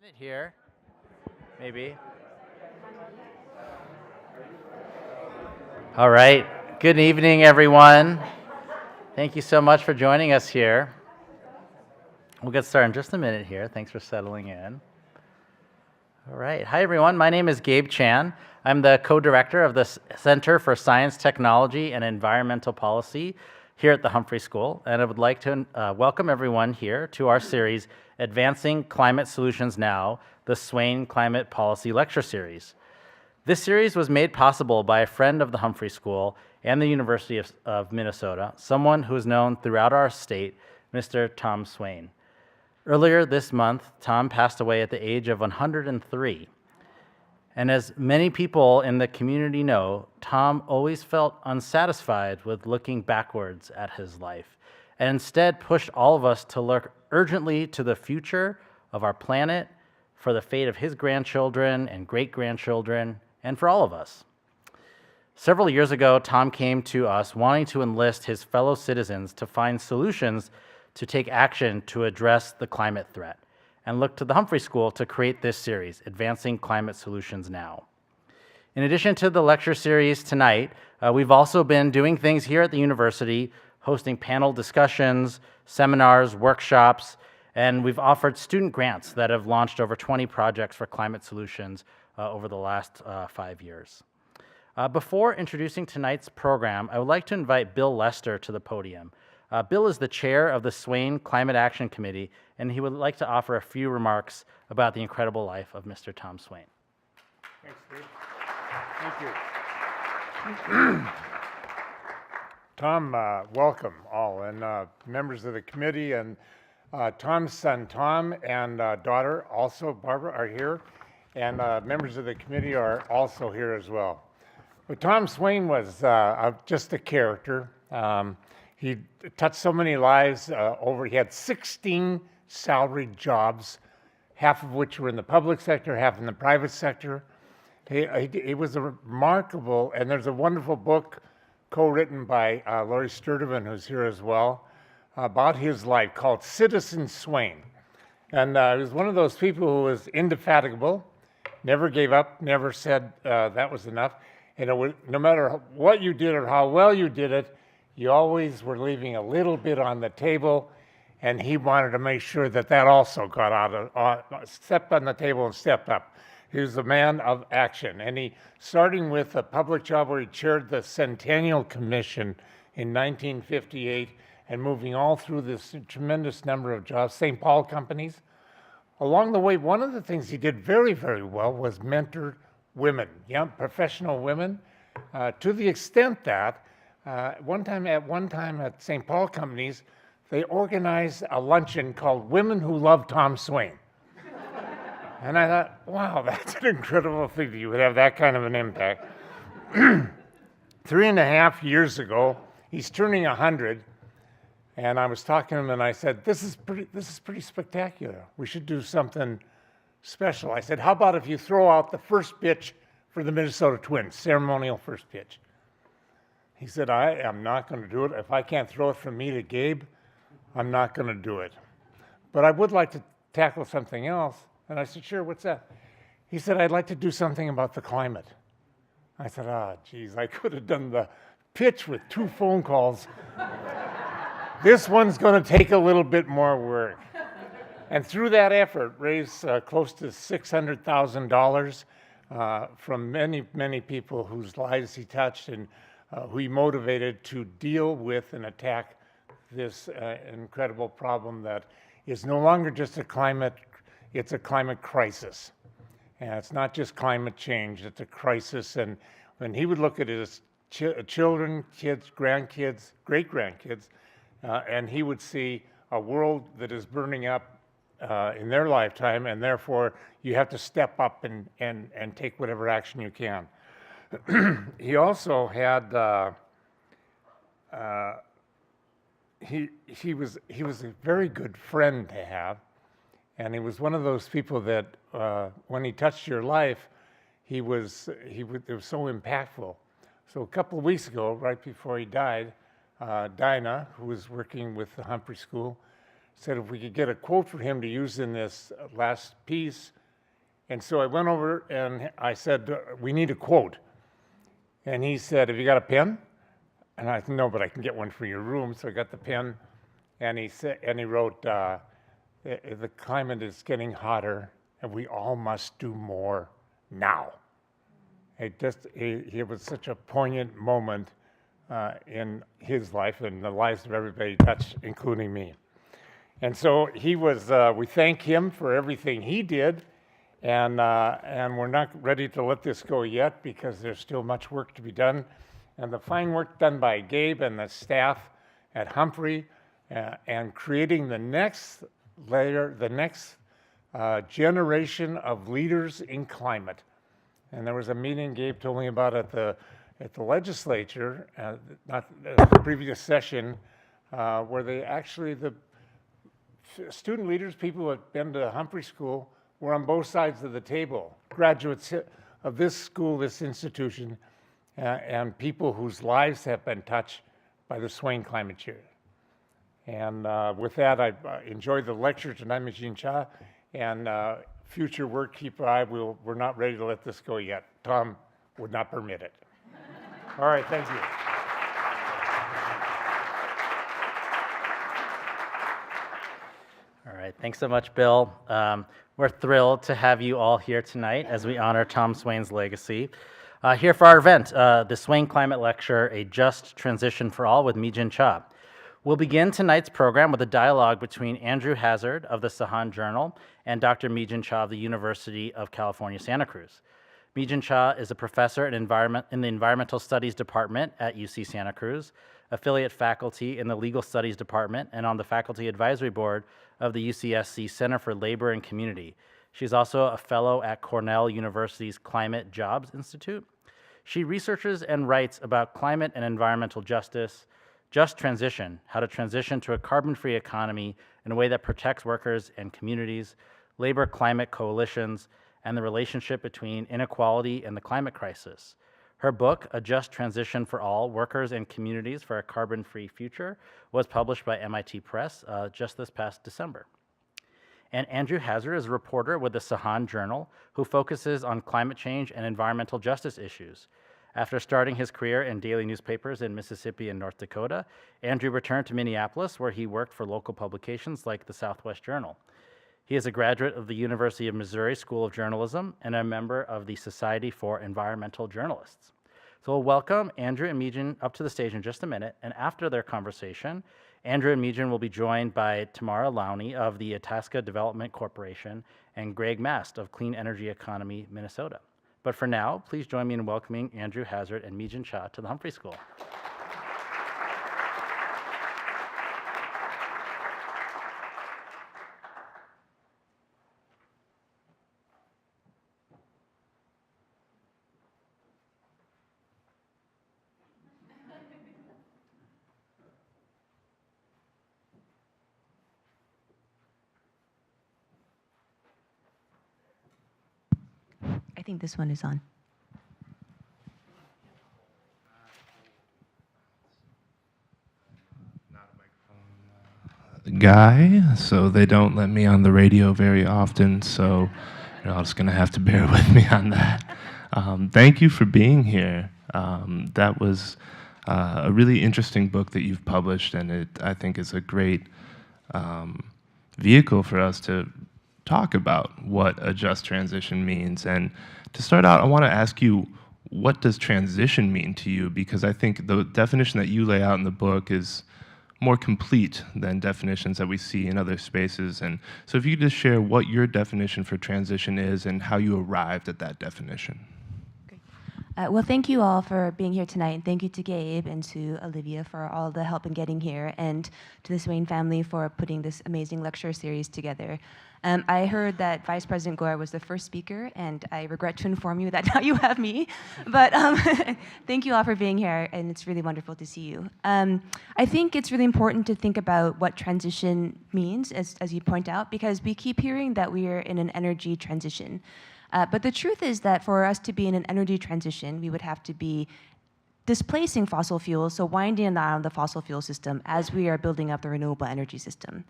minute here, maybe. All right. Good evening, everyone. Thank you so much for joining us here. We'll get started in just a minute here. Thanks for settling in. All right. Hi, everyone. My name is Gabe Chan. I'm the co-director of the Center for Science, Technology, and Environmental Policy here at the Humphrey School, and I would like to welcome everyone here to our series, Advancing Climate Solutions Now, the Swain Climate Policy Lecture Series. This series was made possible by a friend of the Humphrey School and the University of Minnesota, someone who is known throughout our state, Mr. Tom Swain. Earlier this month, Tom passed away at the age of 103. And as many people in the community know, Tom always felt unsatisfied with looking backwards at his life, and instead pushed all of us to look urgently to the future of our planet, for the fate of his grandchildren and great-grandchildren, and for all of us. Several years ago, Tom came to us wanting to enlist his fellow citizens to find solutions to take action to address the climate threat, and looked to the Humphrey School to create this series, Advancing Climate Solutions Now. In addition to the lecture series tonight, we've also been doing things here at the university, hosting panel discussions, seminars, workshops, and we've offered student grants that have launched over 20 projects for climate solutions over the last 5 years. Before introducing tonight's program, I would like to invite Bill Lester to the podium. Bill is the chair of the Swain Climate Action Committee, and he would like to offer a few remarks about the incredible life of Mr. Tom Swain. Thanks, Steve. Thank you. Tom, welcome all, and members of the committee, and Tom's son Tom and daughter, also Barbara, are here, and members of the committee are also here as well. But Tom Swain was just a character. He touched so many lives he had 16 salaried jobs, half of which were in the public sector, half in the private sector. He was a remarkable, and there's a wonderful book co-written by Laurie Sturtevant, who's here as well, about his life called Citizen Swain. And he was one of those people who was indefatigable, never gave up, never said that was enough. And no matter what you did or how well you did it, you always were leaving a little bit on the table, and he wanted to make sure that that also got stepped on the table and stepped up. He was a man of action, and he, starting with a public job where he chaired the Centennial Commission in 1958, and moving all through this tremendous number of jobs, St. Paul companies. Along the way, one of the things he did very, very well was mentor women, young professional women, to the extent that one time at St. Paul Companies, they organized a luncheon called Women Who Love Tom Swain. And I thought, wow, that's an incredible thing that you would have that kind of an impact. 3.5 years ago, he's turning 100, and I was talking to him and I said, this is pretty spectacular. We should do something special. I said, how about if you throw out the first pitch for the Minnesota Twins, ceremonial first pitch? He said, I am not going to do it. If I can't throw it from me to Gabe, I'm not going to do it. But I would like to tackle something else. And I said, sure, what's that? He said, I'd like to do something about the climate. I said, geez, I could have done the pitch with 2 phone calls. This one's going to take a little bit more work. And through that effort, raised close to $600,000 from many, many people whose lives he touched and who he motivated to deal with and attack this incredible problem that is no longer just it's a climate crisis. And it's not just climate change, it's a crisis. And when he would look at his children, kids, grandkids, great-grandkids, and he would see a world that is burning up in their lifetime, and therefore you have to step up and take whatever action you can. He also had he was a very good friend to have, and he was one of those people that when he touched your life, it was so impactful. So a couple of weeks ago, right before he died, Dinah, who was working with the Humphrey School, said if we could get a quote for him to use in this last piece, And so I went over and I said, we need a quote. And he said, have you got a pen? And I said, no, but I can get one from your room. So I got the pen, and he wrote, the climate is getting hotter, and we all must do more now. It was such a poignant moment in his life and the lives of everybody he touched, including me. And so we thank him for everything he did, and we're not ready to let this go yet because there's still much work to be done. And the fine work done by Gabe and the staff at Humphrey and creating the next layer, the next generation of leaders in climate. And there was a meeting Gabe told me about at the legislature, not the previous session, where they actually, the student leaders, people who had been to Humphrey School, were on both sides of the table, graduates of this school, this institution, and people whose lives have been touched by the swaying climate change. And with that, I enjoyed the lecture tonight, Mijin Cha, and future work, keep eye. We're not ready to let this go yet. Tom would not permit it. All right, thank you. All right, thanks so much, Bill. We're thrilled to have you all here tonight as we honor Tom Swain's legacy. Here for our event, the Swain Climate Lecture, A Just Transition for All with Mijin Cha. We'll begin tonight's program with a dialogue between Andrew Hazzard of the Sahan Journal and Dr. Mijin Cha of the University of California, Santa Cruz. Mijin Cha is a professor in the Environmental Studies Department at UC Santa Cruz, affiliate faculty in the Legal Studies Department, and on the Faculty Advisory Board of the UCSC Center for Labor and Community. She's also a fellow at Cornell University's Climate Jobs Institute. She researches and writes about climate and environmental justice, just transition, how to transition to a carbon-free economy in a way that protects workers and communities, labor-climate coalitions, and the relationship between inequality and the climate crisis. Her book, A Just Transition for All, Workers and Communities for a Carbon-Free Future, was published by MIT Press just this past December. And Andrew Hazzard is a reporter with the Sahan Journal who focuses on climate change and environmental justice issues. After starting his career in daily newspapers in Mississippi and North Dakota, Andrew returned to Minneapolis, where he worked for local publications like the Southwest Journal. He is a graduate of the University of Missouri School of Journalism and a member of the Society for Environmental Journalists. So we'll welcome Andrew and Mijin up to the stage in just a minute, and after their conversation, Andrew and Mijin will be joined by Tamara Lowney of the Itasca Development Corporation and Greg Mast of Clean Energy Economy, Minnesota. But for now, please join me in welcoming Andrew Hazzard and Mijin Cha to the Humphrey School. I think this one is on. Guy, so they don't let me on the radio very often, so you're all just gonna have to bear with me on that. Thank you for being here. That was a really interesting book that you've published, and it, I think, is a great vehicle for us to talk about what a just transition means. And to start out, I want to ask you, what does transition mean to you? Because I think the definition that you lay out in the book is more complete than definitions that we see in other spaces. And so if you could just share what your definition for transition is and how you arrived at that definition. Well, thank you all for being here tonight, and thank you to Gabe and to Olivia for all the help in getting here, and to the Swain family for putting this amazing lecture series together. I heard that Vice President Gore was the first speaker, and I regret to inform you that now you have me. But thank you all for being here, and it's really wonderful to see you. I think it's really important to think about what transition means, as you point out, because we keep hearing that we are in an energy transition. But the truth is that for us to be in an energy transition, we would have to be displacing fossil fuels, so winding down the fossil fuel system as we are building up the renewable energy system.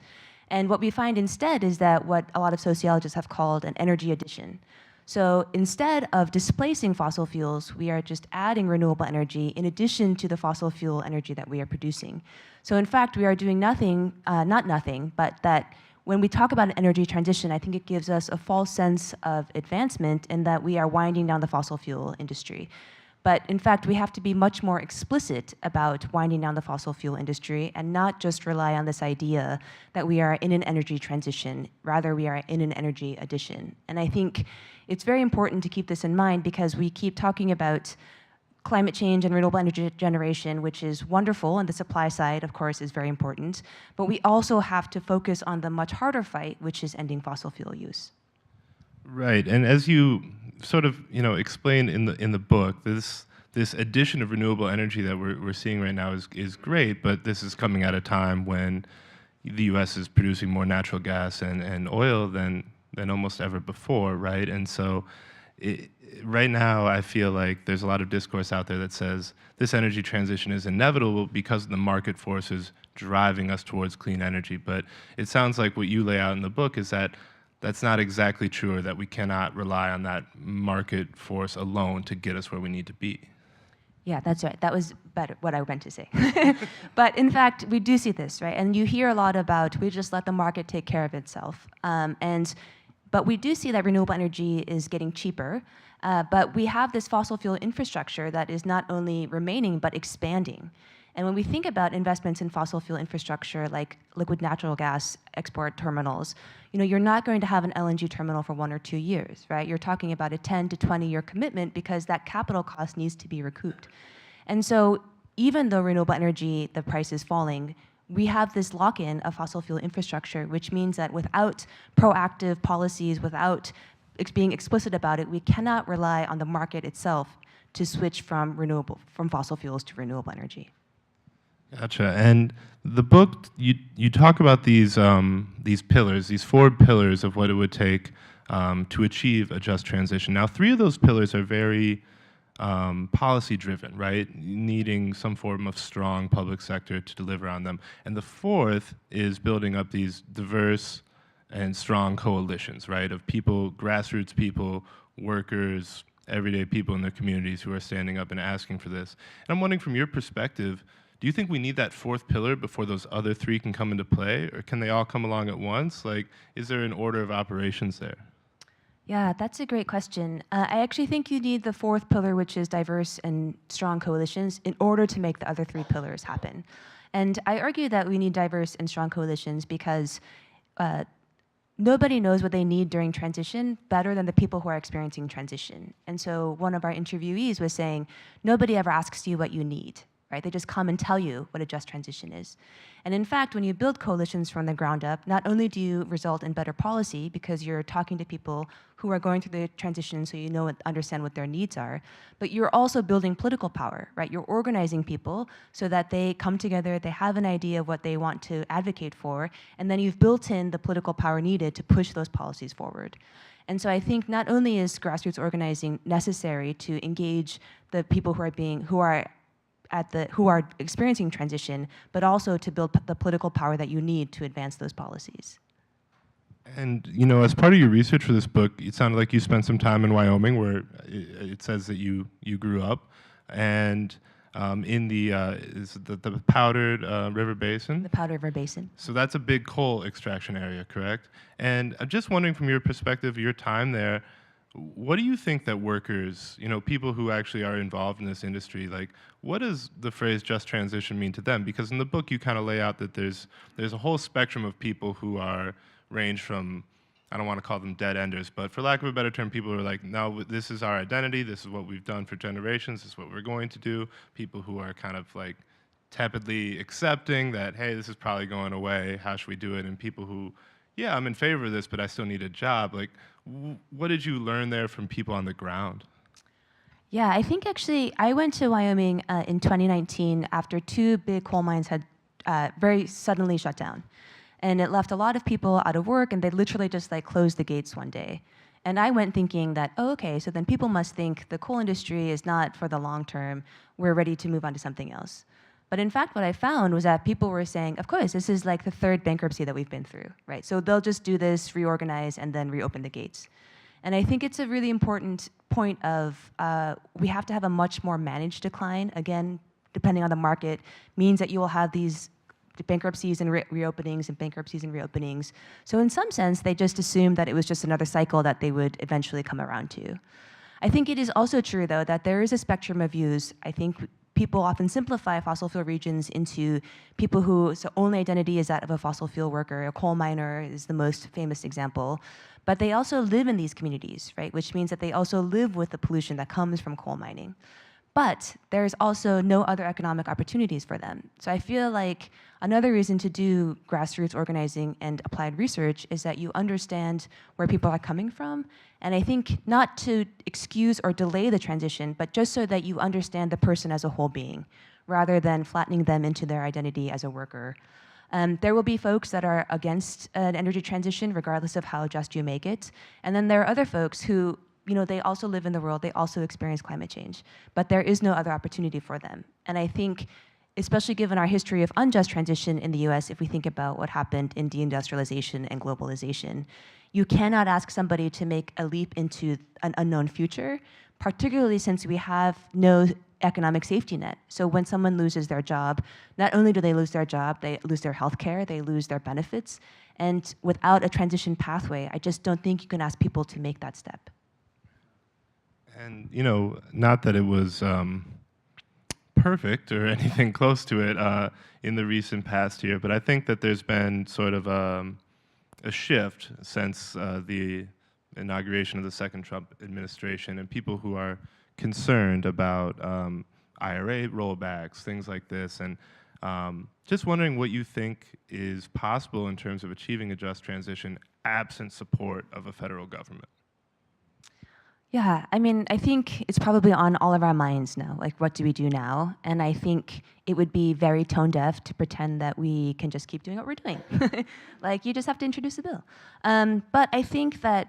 And what we find instead is that what a lot of sociologists have called an energy addition. So instead of displacing fossil fuels, we are just adding renewable energy in addition to the fossil fuel energy that we are producing. So in fact, we are doing nothing, not nothing, but that when we talk about an energy transition, I think it gives us a false sense of advancement in that we are winding down the fossil fuel industry. But in fact, we have to be much more explicit about winding down the fossil fuel industry and not just rely on this idea that we are in an energy transition, rather we are in an energy addition. And I think it's very important to keep this in mind because we keep talking about climate change and renewable energy generation, which is wonderful, and the supply side, of course, is very important. But we also have to focus on the much harder fight, which is ending fossil fuel use. Right, and as you sort of explained in the book, this addition of renewable energy that we're seeing right now is great, but this is coming at a time when the U.S. is producing more natural gas and oil than almost ever before, right? And so right now, I feel like there's a lot of discourse out there that says this energy transition is inevitable because of the market forces driving us towards clean energy. But it sounds like what you lay out in the book is that that's not exactly true, or that we cannot rely on that market force alone to get us where we need to be. Yeah, that's right. That was better what I meant to say. But in fact, we do see this, right? And you hear a lot about we just let the market take care of itself. But we do see that renewable energy is getting cheaper. But we have this fossil fuel infrastructure that is not only remaining, but expanding. And when we think about investments in fossil fuel infrastructure like liquid natural gas export terminals, you're not going to have an LNG terminal for 1 or 2 years, right? You're talking about a 10 to 20-year commitment because that capital cost needs to be recouped. And so even though renewable energy, the price is falling, we have this lock-in of fossil fuel infrastructure, which means that without proactive policies, without being explicit about it, we cannot rely on the market itself to switch from fossil fuels to renewable energy. Gotcha. And the book, you talk about these pillars, these 4 pillars of what it would take to achieve a just transition. Now, 3 of those pillars are very policy-driven, right? Needing some form of strong public sector to deliver on them. And the 4th is building up these diverse and strong coalitions, right? Of people, grassroots people, workers, everyday people in their communities who are standing up and asking for this. And I'm wondering, from your perspective, do you think we need that 4th pillar before those other 3 can come into play, or can they all come along at once? Like, is there an order of operations there? Yeah, that's a great question. I actually think you need the 4th pillar, which is diverse and strong coalitions, in order to make the other 3 pillars happen. And I argue that we need diverse and strong coalitions because nobody knows what they need during transition better than the people who are experiencing transition. And so one of our interviewees was saying, nobody ever asks you what you need. Right? They just come and tell you what a just transition is. And in fact, when you build coalitions from the ground up, not only do you result in better policy because you're talking to people who are going through the transition so you know and understand what their needs are, but you're also building political power, right? You're organizing people so that they come together, they have an idea of what they want to advocate for, and then you've built in the political power needed to push those policies forward. And so I think not only is grassroots organizing necessary to engage the people who are experiencing transition, but also to build the political power that you need to advance those policies. And as part of your research for this book, it sounded like you spent some time in Wyoming, where it says that you grew up, and in the Powder River Basin. The Powder River Basin. So that's a big coal extraction area, correct? And I'm just wondering, from your perspective, your time there, what do you think that workers, people who actually are involved in this industry, like, what does the phrase just transition mean to them? Because in the book, you kind of lay out that there's a whole spectrum of people who range from, I don't want to call them dead enders, but for lack of a better term, people who are like, no, this is our identity, this is what we've done for generations, this is what we're going to do. People who are kind of like tepidly accepting that, hey, this is probably going away, how should we do it? And people who, yeah, I'm in favor of this, but I still need a job. Like, what did you learn there from people on the ground? Yeah, I think actually I went to Wyoming in 2019 after 2 big coal mines had very suddenly shut down. And it left a lot of people out of work, and they literally just closed the gates one day. And I went thinking that, oh, okay, so then people must think the coal industry is not for the long term, we're ready to move on to something else. But in fact, what I found was that people were saying, of course, this is the 3rd bankruptcy that we've been through, right? So they'll just do this, reorganize, and then reopen the gates. And I think it's a really important point of we have to have a much more managed decline. Again, depending on the market, means that you will have these bankruptcies and reopenings and bankruptcies and reopenings. So in some sense, they just assumed that it was just another cycle that they would eventually come around to. I think it is also true, though, that there is a spectrum of views. I think people often simplify fossil fuel regions into people whose only identity is that of a fossil fuel worker. A coal miner is the most famous example. But they also live in these communities, right? Which means that they also live with the pollution that comes from coal mining. But there's also no other economic opportunities for them. So I feel like another reason to do grassroots organizing and applied research is that you understand where people are coming from. And I think not to excuse or delay the transition, but just so that you understand the person as a whole being, rather than flattening them into their identity as a worker. There will be folks that are against an energy transition, regardless of how just you make it. And then there are other folks who, they also live in the world, they also experience climate change, but there is no other opportunity for them. And I think, especially given our history of unjust transition in the US, if we think about what happened in deindustrialization and globalization, you cannot ask somebody to make a leap into an unknown future, particularly since we have no economic safety net. So when someone loses their job, not only do they lose their job, they lose their health care, they lose their benefits. And without a transition pathway, I just don't think you can ask people to make that step. And, not that it was perfect or anything close to it in the recent past year, but I think that there's been sort of a shift since the inauguration of the second Trump administration, and people who are concerned about IRA rollbacks, things like this, and just wondering what you think is possible in terms of achieving a just transition absent support of a federal government. Yeah, I think it's probably on all of our minds now, like what do we do now? And I think it would be very tone deaf to pretend that we can just keep doing what we're doing. Like, you just have to introduce a bill. But I think that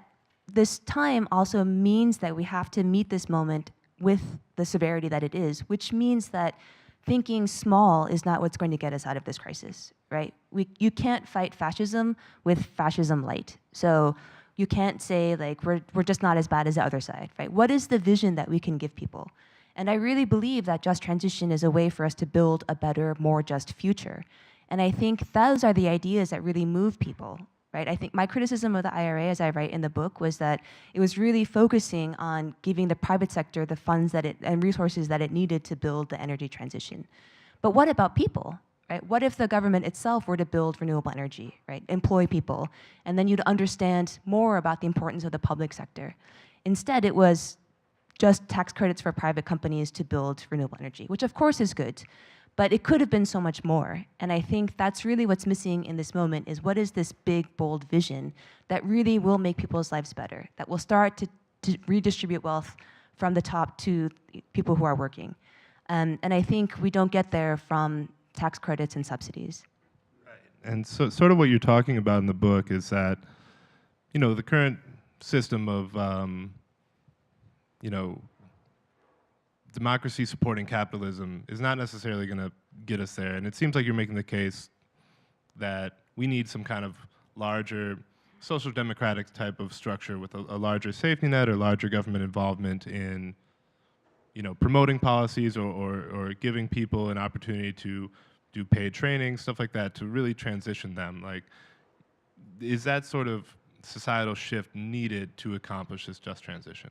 this time also means that we have to meet this moment with the severity that it is, which means that thinking small is not what's going to get us out of this crisis, right? You can't fight fascism with fascism light. So you can't say, like, we're just not as bad as the other side, right? What is the vision that we can give people? And I really believe that just transition is a way for us to build a better, more just future. And I think those are the ideas that really move people, right? I think my criticism of the IRA, as I write in the book, was that it was really focusing on giving the private sector the funds and resources that it needed to build the energy transition. But what about people? Right? What if the government itself were to build renewable energy, right? Employ people, and then you'd understand more about the importance of the public sector. Instead, it was just tax credits for private companies to build renewable energy, which of course is good, but it could have been so much more. And I think that's really what's missing in this moment, is what is this big, bold vision that really will make people's lives better, that will start to redistribute wealth from the top to people who are working. And I think we don't get there from tax credits and subsidies. Right. And so sort of what you're talking about in the book is that, the current system of, democracy supporting capitalism is not necessarily going to get us there. And it seems like you're making the case that we need some kind of larger social democratic type of structure with a larger safety net or larger government involvement in promoting policies or giving people an opportunity to do paid training, stuff like that, to really transition them. Like, is that sort of societal shift needed to accomplish this just transition?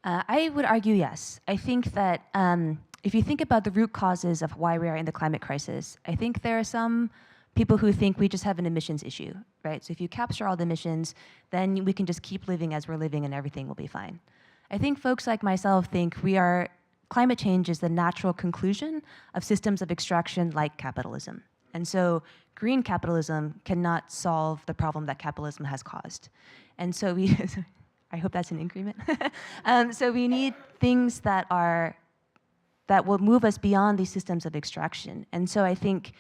I would argue yes. I think that if you think about the root causes of why we are in the climate crisis, I think there are some people who think we just have an emissions issue, right? So if you capture all the emissions, then we can just keep living as we're living and everything will be fine. I think folks like myself think climate change is the natural conclusion of systems of extraction like capitalism. And so green capitalism cannot solve the problem that capitalism has caused. And so I hope that's an agreement. So we need things that will move us beyond these systems of extraction. And so I think,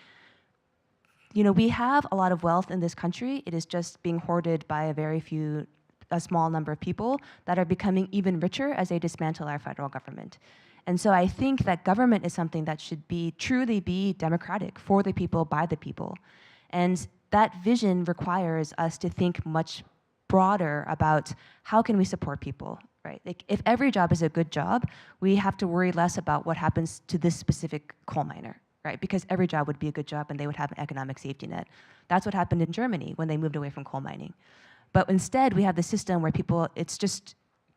we have a lot of wealth in this country. It is just being hoarded by a small number of people that are becoming even richer as they dismantle our federal government. And so I think that government is something that should truly be democratic, for the people, by the people. And that vision requires us to think much broader about how can we support people, right? Like if every job is a good job, we have to worry less about what happens to this specific coal miner, right? Because every job would be a good job and they would have an economic safety net. That's what happened in Germany when they moved away from coal mining. But instead, we have the system where people, it's just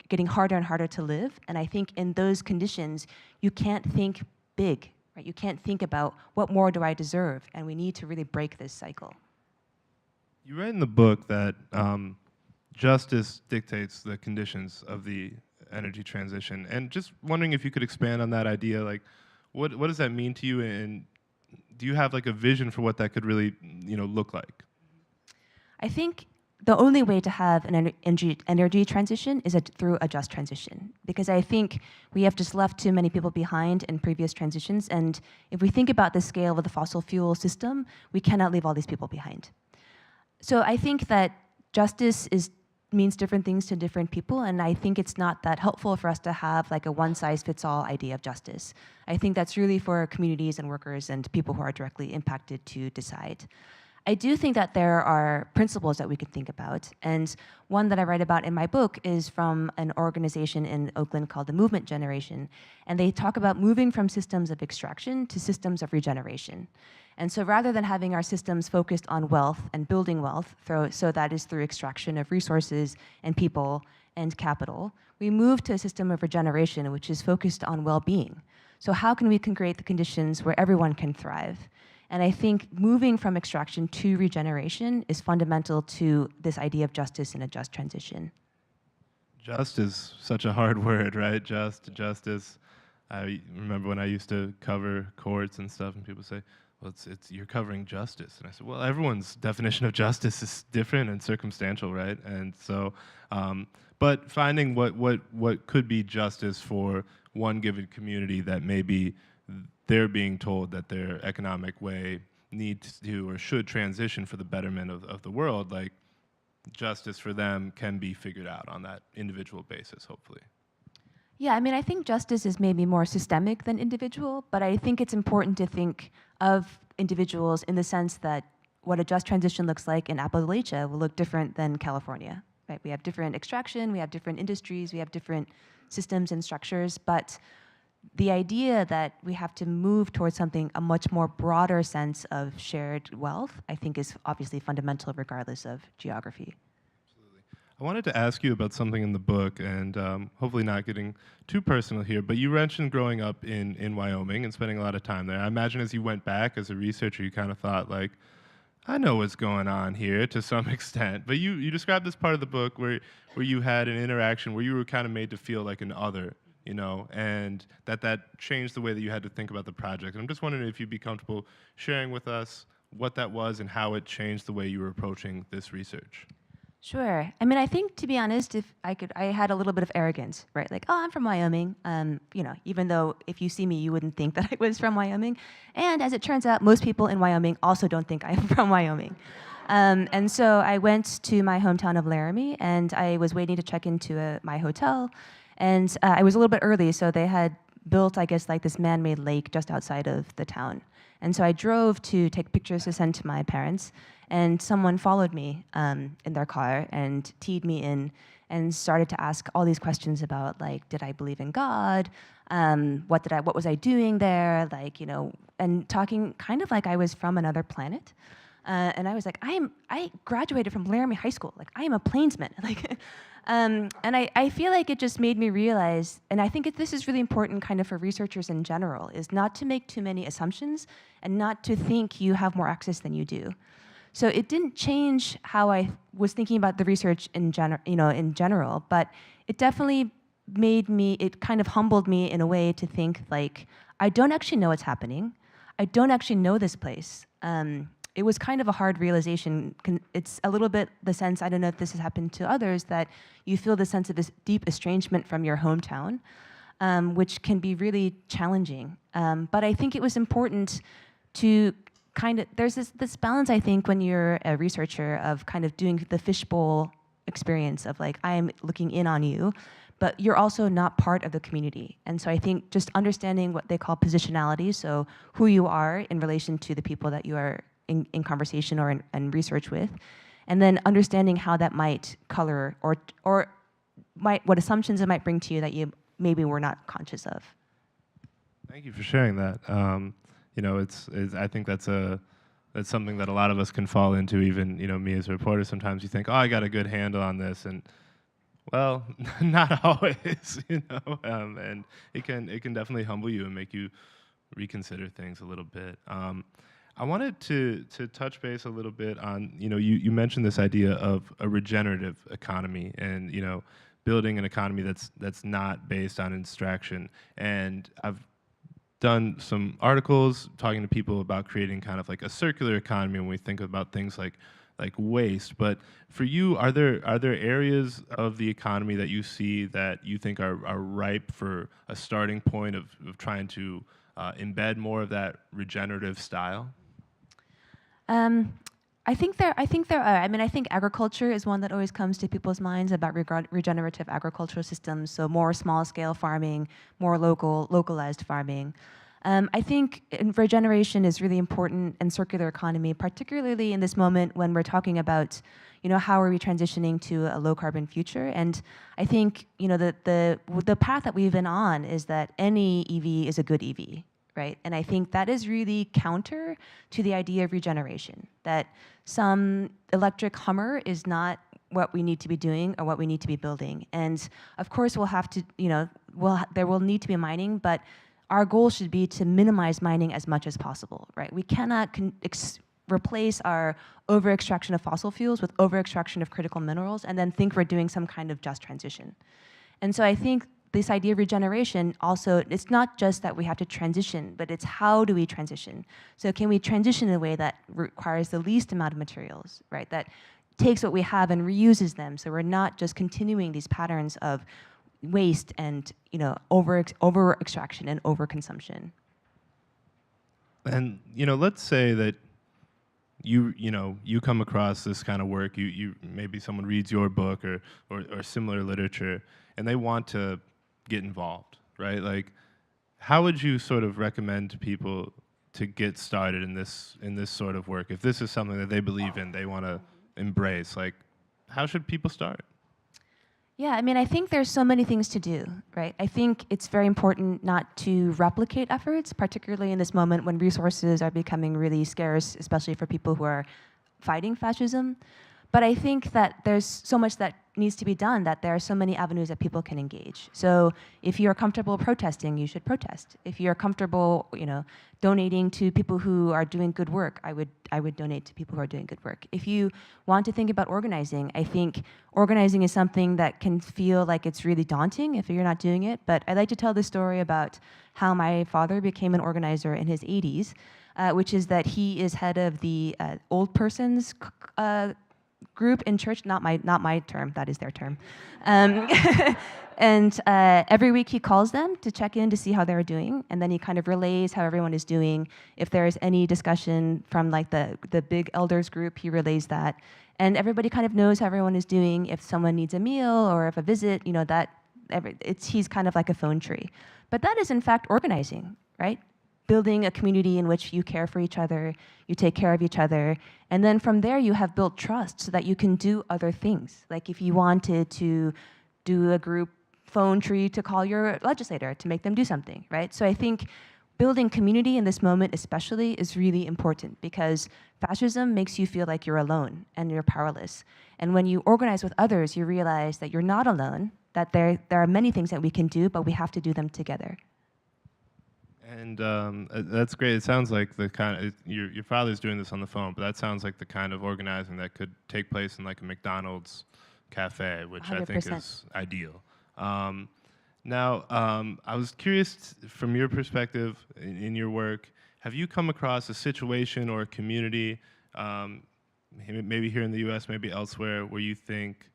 getting harder and harder to live. And I think in those conditions, you can't think big, right? You can't think about what more do I deserve? And we need to really break this cycle. You write in the book that justice dictates the conditions of the energy transition. And just wondering if you could expand on that idea, like what does that mean to you? And do you have like a vision for what that could really, look like? I think the only way to have an energy transition is through a just transition, because I think we have just left too many people behind in previous transitions, and if we think about the scale of the fossil fuel system, we cannot leave all these people behind. So I think that justice means different things to different people, and I think it's not that helpful for us to have like a one-size-fits-all idea of justice. I think that's really for communities and workers and people who are directly impacted to decide. I do think that there are principles that we could think about, and one that I write about in my book is from an organization in Oakland called the Movement Generation, and they talk about moving from systems of extraction to systems of regeneration. And so rather than having our systems focused on wealth and building wealth, so that is through extraction of resources and people and capital, we move to a system of regeneration which is focused on well-being. So how can we create the conditions where everyone can thrive? And I think moving from extraction to regeneration is fundamental to this idea of justice and a just transition. Just is such a hard word, right? Justice. I remember when I used to cover courts and stuff, and people say, well, you're covering justice. And I said, well, everyone's definition of justice is different and circumstantial, right? And so, but finding what could be justice for one given community that maybe they're being told that their economic way needs to or should transition for the betterment of the world, like justice for them can be figured out on that individual basis, hopefully. Yeah, I mean, I think justice is maybe more systemic than individual, but I think it's important to think of individuals in the sense that what a just transition looks like in Appalachia will look different than California, right? We have different extraction, we have different industries, we have different systems and structures, but the idea that we have to move towards something, a much more broader sense of shared wealth, I think is obviously fundamental regardless of geography. Absolutely. I wanted to ask you about something in the book, and hopefully not getting too personal here, but you mentioned growing up in Wyoming and spending a lot of time there. I imagine as you went back as a researcher, you kind of thought like, I know what's going on here to some extent, but you described this part of the book where you had an interaction where you were kind of made to feel like an other, and that changed the way that you had to think about the project. And I'm just wondering if you'd be comfortable sharing with us what that was and how it changed the way you were approaching this research. Sure. I mean, I think, to be honest, if I had a little bit of arrogance, right? Like, oh, I'm from Wyoming. Even though if you see me, you wouldn't think that I was from Wyoming. And as it turns out, most people in Wyoming also don't think I'm from Wyoming. And so I went to my hometown of Laramie, and I was waiting to check into my hotel. And I was a little bit early, so they had built, I guess, like this man-made lake just outside of the town. And so I drove to take pictures to send to my parents, and someone followed me in their car and teed me in and started to ask all these questions about, like, did I believe in God? What was I doing there? And talking kind of like I was from another planet. And I was like, I graduated from Laramie High School. Like, I am a plainsman. And I feel like it just made me realize, and I think this is really important kind of for researchers in general, is not to make too many assumptions and not to think you have more access than you do. So it didn't change how I was thinking about the research in general, but it definitely it kind of humbled me in a way to think, like, I don't actually know what's happening. I don't actually know this place. It was kind of a hard realization. It's a little bit the sense, I don't know if this has happened to others, that you feel the sense of this deep estrangement from your hometown, which can be really challenging. But I think it was important to there's this balance, I think, when you're a researcher of kind of doing the fishbowl experience of, like, I am looking in on you, but you're also not part of the community. And so I think just understanding what they call positionality, so who you are in relation to the people that you are in conversation or in research with, and then understanding how that might color or what assumptions it might bring to you that you maybe were not conscious of. Thank you for sharing that. You know, I think that's something that a lot of us can fall into. Even, you know, me as a reporter, sometimes you think, oh, I got a good handle on this, and well, not always, you know. And it can definitely humble you and make you reconsider things a little bit. I wanted to touch base a little bit on, you know, you mentioned this idea of a regenerative economy, and, you know, building an economy that's not based on extraction. And I've done some articles talking to people about creating kind of like a circular economy when we think about things like waste. But for you, are there areas of the economy that you see that you think are ripe for a starting point of trying to embed more of that regenerative style? I think there are. I mean, I think agriculture is one that always comes to people's minds about regenerative agricultural systems. So more small-scale farming, more localized farming. I think regeneration is really important in circular economy, particularly in this moment when we're talking about, you know, how are we transitioning to a low-carbon future? And I think, you know, the path that we've been on is that any EV is a good EV. Right? And I think that is really counter to the idea of regeneration, that some electric Hummer is not what we need to be doing or what we need to be building. And of course, we'll have to, you know, there will need to be mining, but our goal should be to minimize mining as much as possible, right? We cannot replace our over-extraction of fossil fuels with over-extraction of critical minerals and then think we're doing some kind of just transition. And so I think this idea of regeneration also, it's not just that we have to transition, but it's how do we transition? So can we transition in a way that requires the least amount of materials, right? That takes what we have and reuses them, so we're not just continuing these patterns of waste and, you know, over extraction and over consumption. And, you know, let's say that you come across this kind of work, you maybe someone reads your book or similar literature, and they want to get involved, right? Like, how would you sort of recommend to people to get started in this sort of work? If this is something that they believe in, they want to embrace, like, how should people start? Yeah, I mean, I think there's so many things to do, right? I think it's very important not to replicate efforts, particularly in this moment when resources are becoming really scarce, especially for people who are fighting fascism. But I think that there's so much that needs to be done, that there are so many avenues that people can engage. So if you're comfortable protesting, you should protest. If you're comfortable, you know, donating to people who are doing good work, I would donate to people who are doing good work. If you want to think about organizing, I think organizing is something that can feel like it's really daunting if you're not doing it. But I like to tell the story about how my father became an organizer in his 80s, which is that he is head of the old persons group in church, not my term, that is their term. And every week he calls them to check in to see how they're doing, and then he kind of relays how everyone is doing. If there's any discussion from like the big elders group, he relays that. And everybody kind of knows how everyone is doing. If someone needs a meal or if a visit, you know, he's kind of like a phone tree. But that is in fact organizing, right? Building a community in which you care for each other, you take care of each other, and then from there you have built trust so that you can do other things. Like if you wanted to do a group phone tree to call your legislator to make them do something, right? So I think building community in this moment especially is really important, because fascism makes you feel like you're alone and you're powerless. And when you organize with others, you realize that you're not alone, that there are many things that we can do, but we have to do them together. And that's great. It sounds like the kind of, your father's doing this on the phone, but that sounds like the kind of organizing that could take place in like a McDonald's cafe, which 100%. I think is ideal. Now, I was curious, from your perspective in your work, have you come across a situation or a community, maybe here in the US, maybe elsewhere, where you think,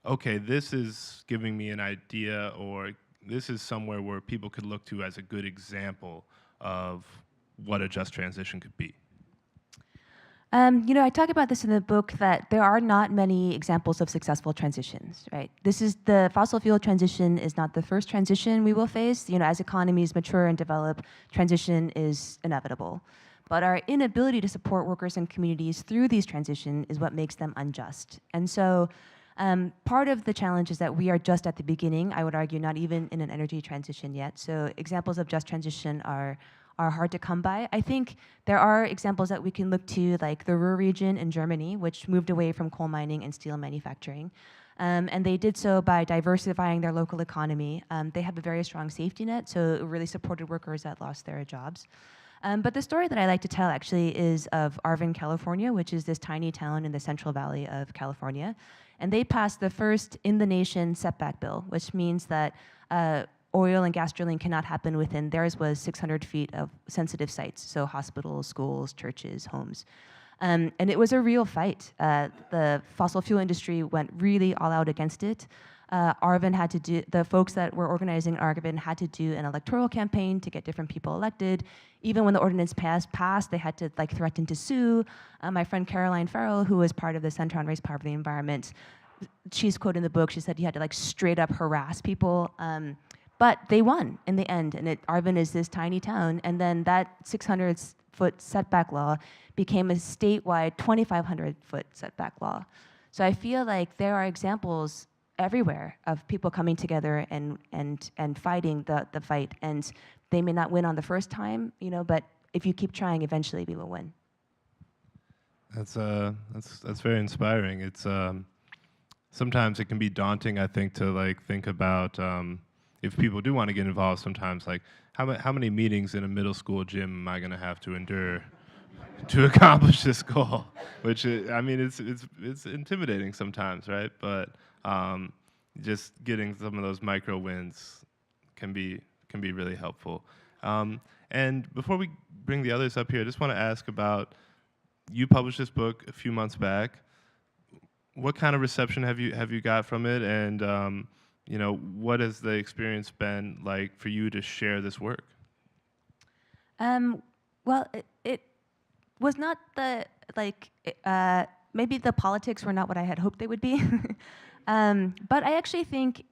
okay, this is giving me an idea, or this is somewhere where people could look to as a good example of what a just transition could be? You know, I talk about this in the book, that there are not many examples of successful transitions, right? The fossil fuel transition is not the first transition we will face. You know, as economies mature and develop, transition is inevitable. but our inability to support workers and communities through these transitions is what makes them unjust. And so part of the challenge is that we are just at the beginning, I would argue not even in an energy transition yet. So examples of just transition are hard to come by. I think there are examples that we can look to, like the Ruhr region in Germany, which moved away from coal mining and steel manufacturing. And they did so by diversifying their local economy. They have a very strong safety net, so it really supported workers that lost their jobs. But the story that I like to tell actually is of Arvin, California, which is this tiny town in the Central Valley of California. And they passed the first in-the-nation setback bill, which means that oil and gas drilling cannot happen within, theirs was 600 feet of sensitive sites, so hospitals, schools, churches, homes. And it was a real fight. The fossil fuel industry went really all out against it. Arvin had to do, the folks that were organizing Arvin had to do an electoral campaign to get different people elected. Even when the ordinance passed, they had to threaten to sue. My friend Caroline Farrell, who was part of the Center on Race, Poverty, and Environment, she's quoted in the book, she said you had to straight up harass people. But they won in the end, and Arvin is this tiny town, and then that 600-foot setback law became a statewide 2,500-foot setback law. So I feel like there are examples everywhere of people coming together and fighting the fight, and they may not win on the first time, but if you keep trying, eventually we will win. That's very inspiring. It's sometimes it can be daunting, I think, to think about. If people do want to get involved, sometimes how many meetings in a middle school gym am I going to have to endure to accomplish this goal? Which it's intimidating sometimes, right? But just getting some of those micro wins can be really helpful. And before we bring the others up here, I just want to ask about, you published this book a few months back. What kind of reception have you got from it, and what has the experience been like for you to share this work? Well, it was not maybe the politics were not what I had hoped they would be. But I actually think,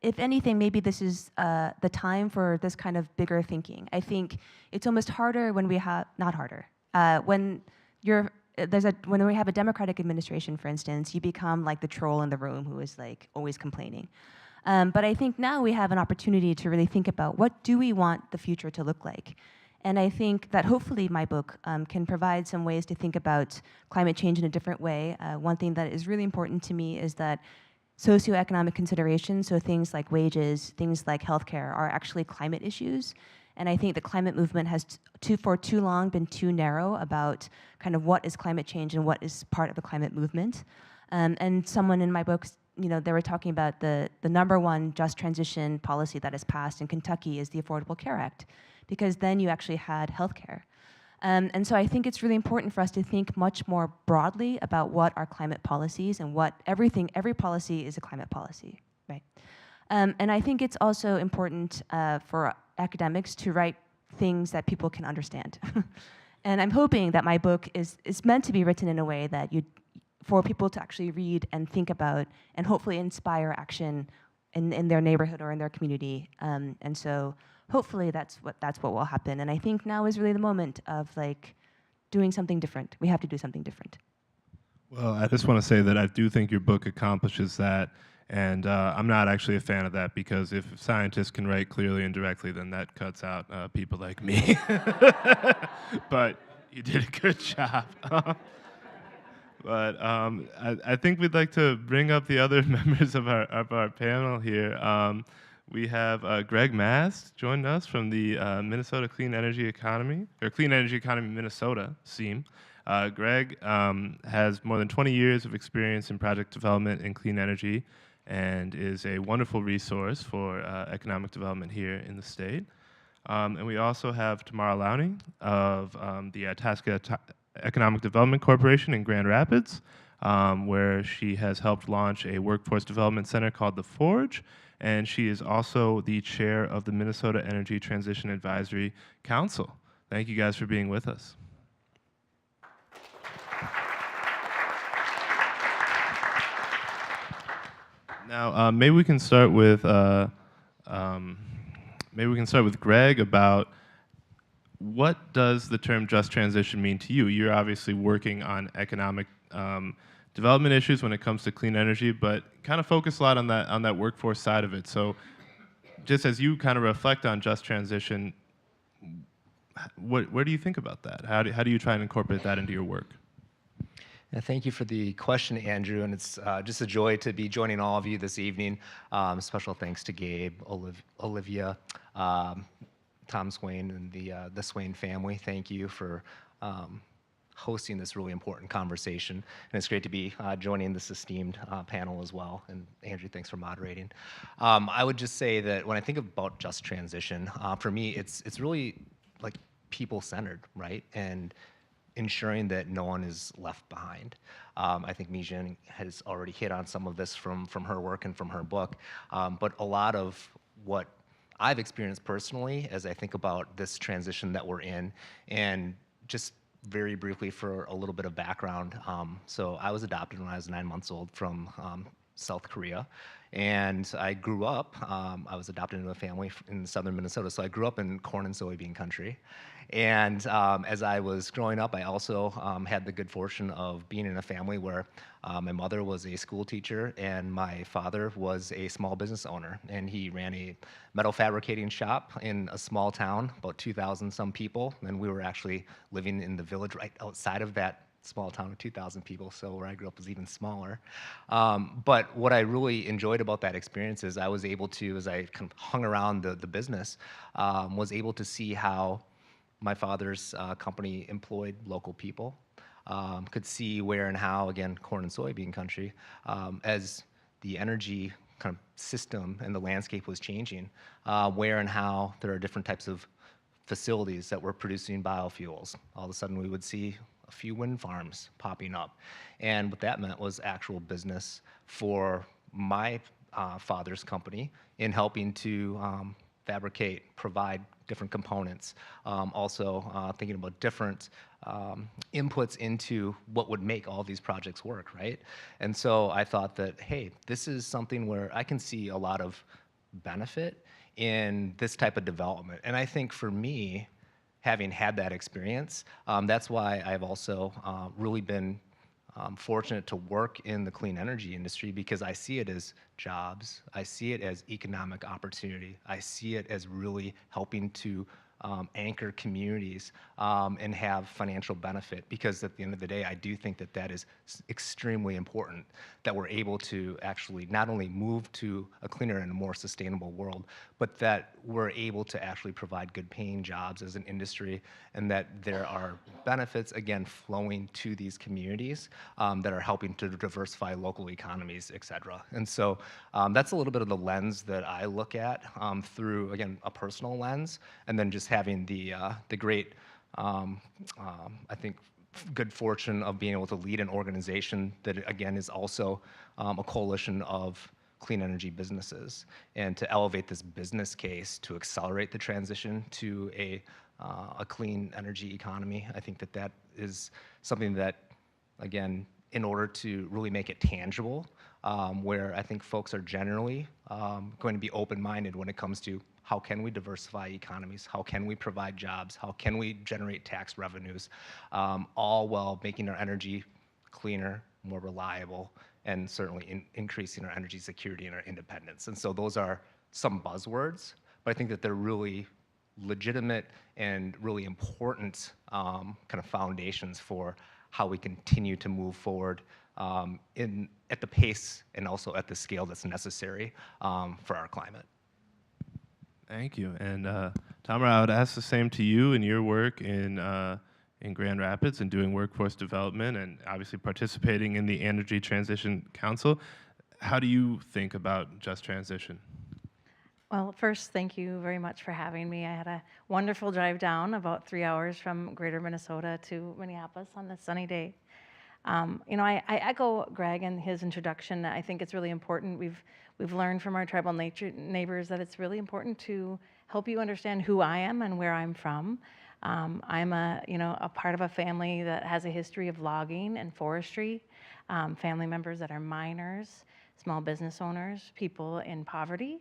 if anything, maybe this is the time for this kind of bigger thinking. I think it's almost harder when we have, not harder, when we have a Democratic administration, for instance, you become like the troll in the room who is always complaining. But I think now we have an opportunity to really think about, what do we want the future to look like? And I think that hopefully my book can provide some ways to think about climate change in a different way. One thing that is really important to me is that socioeconomic considerations, so things like wages, things like healthcare, are actually climate issues. And I think the climate movement has for too long been too narrow about kind of what is climate change and what is part of the climate movement. And someone in my book, they were talking about the number one just transition policy that is passed in Kentucky is the Affordable Care Act, because then you actually had healthcare. And so I think it's really important for us to think much more broadly about what are climate policies, and what every policy is a climate policy, right? And I think it's also important for academics to write things that people can understand. And I'm hoping that my book is meant to be written in a way that for people to actually read and think about, and hopefully inspire action in their neighborhood or in their community. And so hopefully that's what will happen. And I think now is really the moment of doing something different. We have to do something different. Well, I just want to say that I do think your book accomplishes that, and I'm not actually a fan of that, because if scientists can write clearly and directly, then that cuts out people like me. But you did a good job. But I think we'd like to bring up the other members of our panel here. We have Greg Mast joined us from the Minnesota Clean Energy Economy, or Clean Energy Economy Minnesota, SEAM. Greg has more than 20 years of experience in project development in clean energy, and is a wonderful resource for economic development here in the state. And we also have Tamara Lowney of the Itasca Economic Development Corporation in Grand Rapids, where she has helped launch a workforce development center called The Forge, and she is also the chair of the Minnesota Energy Transition Advisory Council. Thank you guys for being with us. Now, maybe we can start with Greg about what does the term just transition mean to you? You're obviously working on economic development issues when it comes to clean energy, but kind of focus a lot on that workforce side of it. So just as you kind of reflect on just transition, where do you think about that? How do you try and incorporate that into your work? Yeah, thank you for the question, Andrew, and it's just a joy to be joining all of you this evening. Special thanks to Gabe, Olivia, Tom Swain, and the Swain family. Thank you for hosting this really important conversation, and it's great to be joining this esteemed panel as well. And Andrew, thanks for moderating. I would just say that when I think about just transition, for me, it's really like people-centered, right? And ensuring that no one is left behind. I think Mijin has already hit on some of this from her work and from her book, but a lot of what I've experienced personally as I think about this transition that we're in, and just very briefly for a little bit of background. So I was adopted when I was 9 months old from South Korea, and I grew up, I was adopted into a family in southern Minnesota, so I grew up in corn and soybean country. And as I was growing up, I also had the good fortune of being in a family where my mother was a school teacher and my father was a small business owner. And he ran a metal fabricating shop in a small town, about 2,000 some people. And we were actually living in the village right outside of that small town of 2,000 people, so where I grew up was even smaller. But what I really enjoyed about that experience is I was able to, as I kind of hung around the business, was able to see how my father's company employed local people, could see where and how, again, corn and soybean country, as the energy kind of system and the landscape was changing, where and how there are different types of facilities that were producing biofuels. All of a sudden we would see a few wind farms popping up. And what that meant was actual business for my father's company in helping to fabricate, provide different components. Also thinking about different inputs into what would make all these projects work, right? And so I thought that, hey, this is something where I can see a lot of benefit in this type of development. And I think for me, having had that experience, that's why I've also really been fortunate to work in the clean energy industry, because I see it as jobs, I see it as economic opportunity, I see it as really helping to anchor communities and have financial benefit, because at the end of the day, I do think that that is extremely important, that we're able to actually not only move to a cleaner and a more sustainable world, but that we're able to actually provide good paying jobs as an industry, and that there are benefits, again, flowing to these communities that are helping to diversify local economies, et cetera. And so that's a little bit of the lens that I look at through, again, a personal lens, and then just having the great, I think, good fortune of being able to lead an organization that, again, is also a coalition of clean energy businesses, and to elevate this business case to accelerate the transition to a clean energy economy. I think that that is something that, again, in order to really make it tangible, where I think folks are generally going to be open-minded when it comes to how can we diversify economies, how can we provide jobs, how can we generate tax revenues, all while making our energy cleaner, more reliable, and certainly increasing our energy security and our independence. And so those are some buzzwords, but I think that they're really legitimate and really important kind of foundations for how we continue to move forward at the pace and also at the scale that's necessary for our climate. Thank you. And Tamara, I would ask the same to you in your work in Grand Rapids and doing workforce development and obviously participating in the Energy Transition Council. How do you think about just transition? Well, first, thank you very much for having me. I had a wonderful drive down, about 3 hours from greater Minnesota to Minneapolis on this sunny day. You know, I echo Greg and his introduction. I think it's really important. We've learned from our tribal neighbors that it's really important to help you understand who I am and where I'm from. I'm a part of a family that has a history of logging and forestry, family members that are miners, small business owners, people in poverty,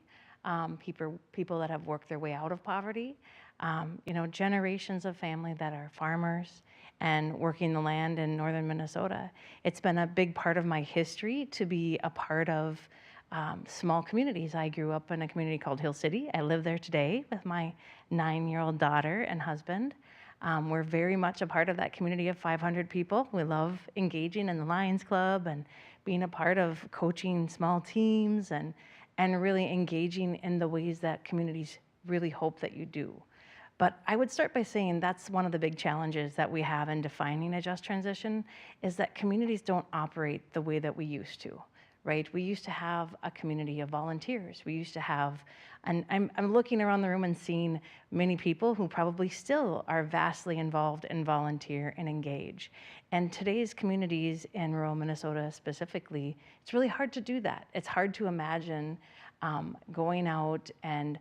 people that have worked their way out of poverty. generations of family that are farmers and working the land in northern Minnesota. It's been a big part of my history to be a part of small communities. I grew up in a community called Hill City. I live there today with my 9-year-old daughter and husband. We're very much a part of that community of 500 people. We love engaging in the Lions Club and being a part of coaching small teams and really engaging in the ways that communities really hope that you do. But I would start by saying that's one of the big challenges that we have in defining a just transition is that communities don't operate the way that we used to, right? We used to have a community of volunteers. We used to have, and I'm looking around the room and seeing many people who probably still are vastly involved and volunteer and engage. And today's communities in rural Minnesota specifically, it's really hard to do that. It's hard to imagine going out and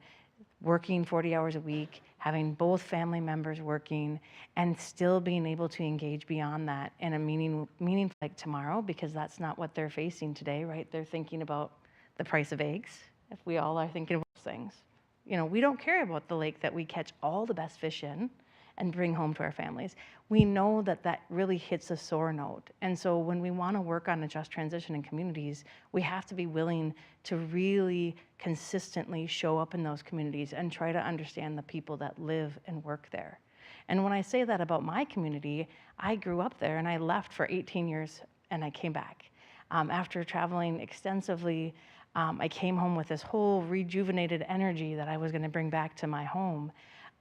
working 40 hours a week, having both family members working, and still being able to engage beyond that in a meaningful like tomorrow, because that's not what they're facing today, right? They're thinking about the price of eggs, if we all are thinking of those things. We don't care about the lake that we catch all the best fish in and bring home to our families. We know that that really hits a sore note. And so when we want to work on a just transition in communities, we have to be willing to really consistently show up in those communities and try to understand the people that live and work there. And when I say that about my community, I grew up there and I left for 18 years and I came back. After traveling extensively, I came home with this whole rejuvenated energy that I was going to bring back to my home.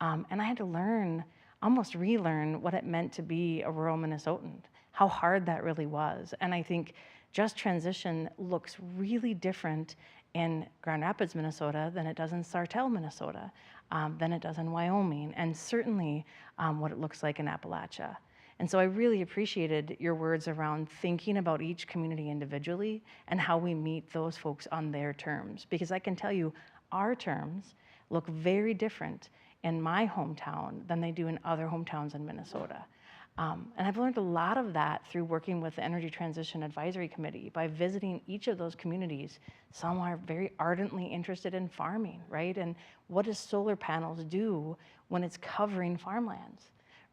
And I had to almost relearn what it meant to be a rural Minnesotan, how hard that really was. And I think just transition looks really different in Grand Rapids, Minnesota than it does in Sartell, Minnesota, than it does in Wyoming, and certainly what it looks like in Appalachia. And so I really appreciated your words around thinking about each community individually and how we meet those folks on their terms. Because I can tell you, our terms look very different in my hometown than they do in other hometowns in Minnesota. And I've learned a lot of that through working with the Energy Transition Advisory Committee by visiting each of those communities. Some are very ardently interested in farming, right? And what does solar panels do when it's covering farmlands,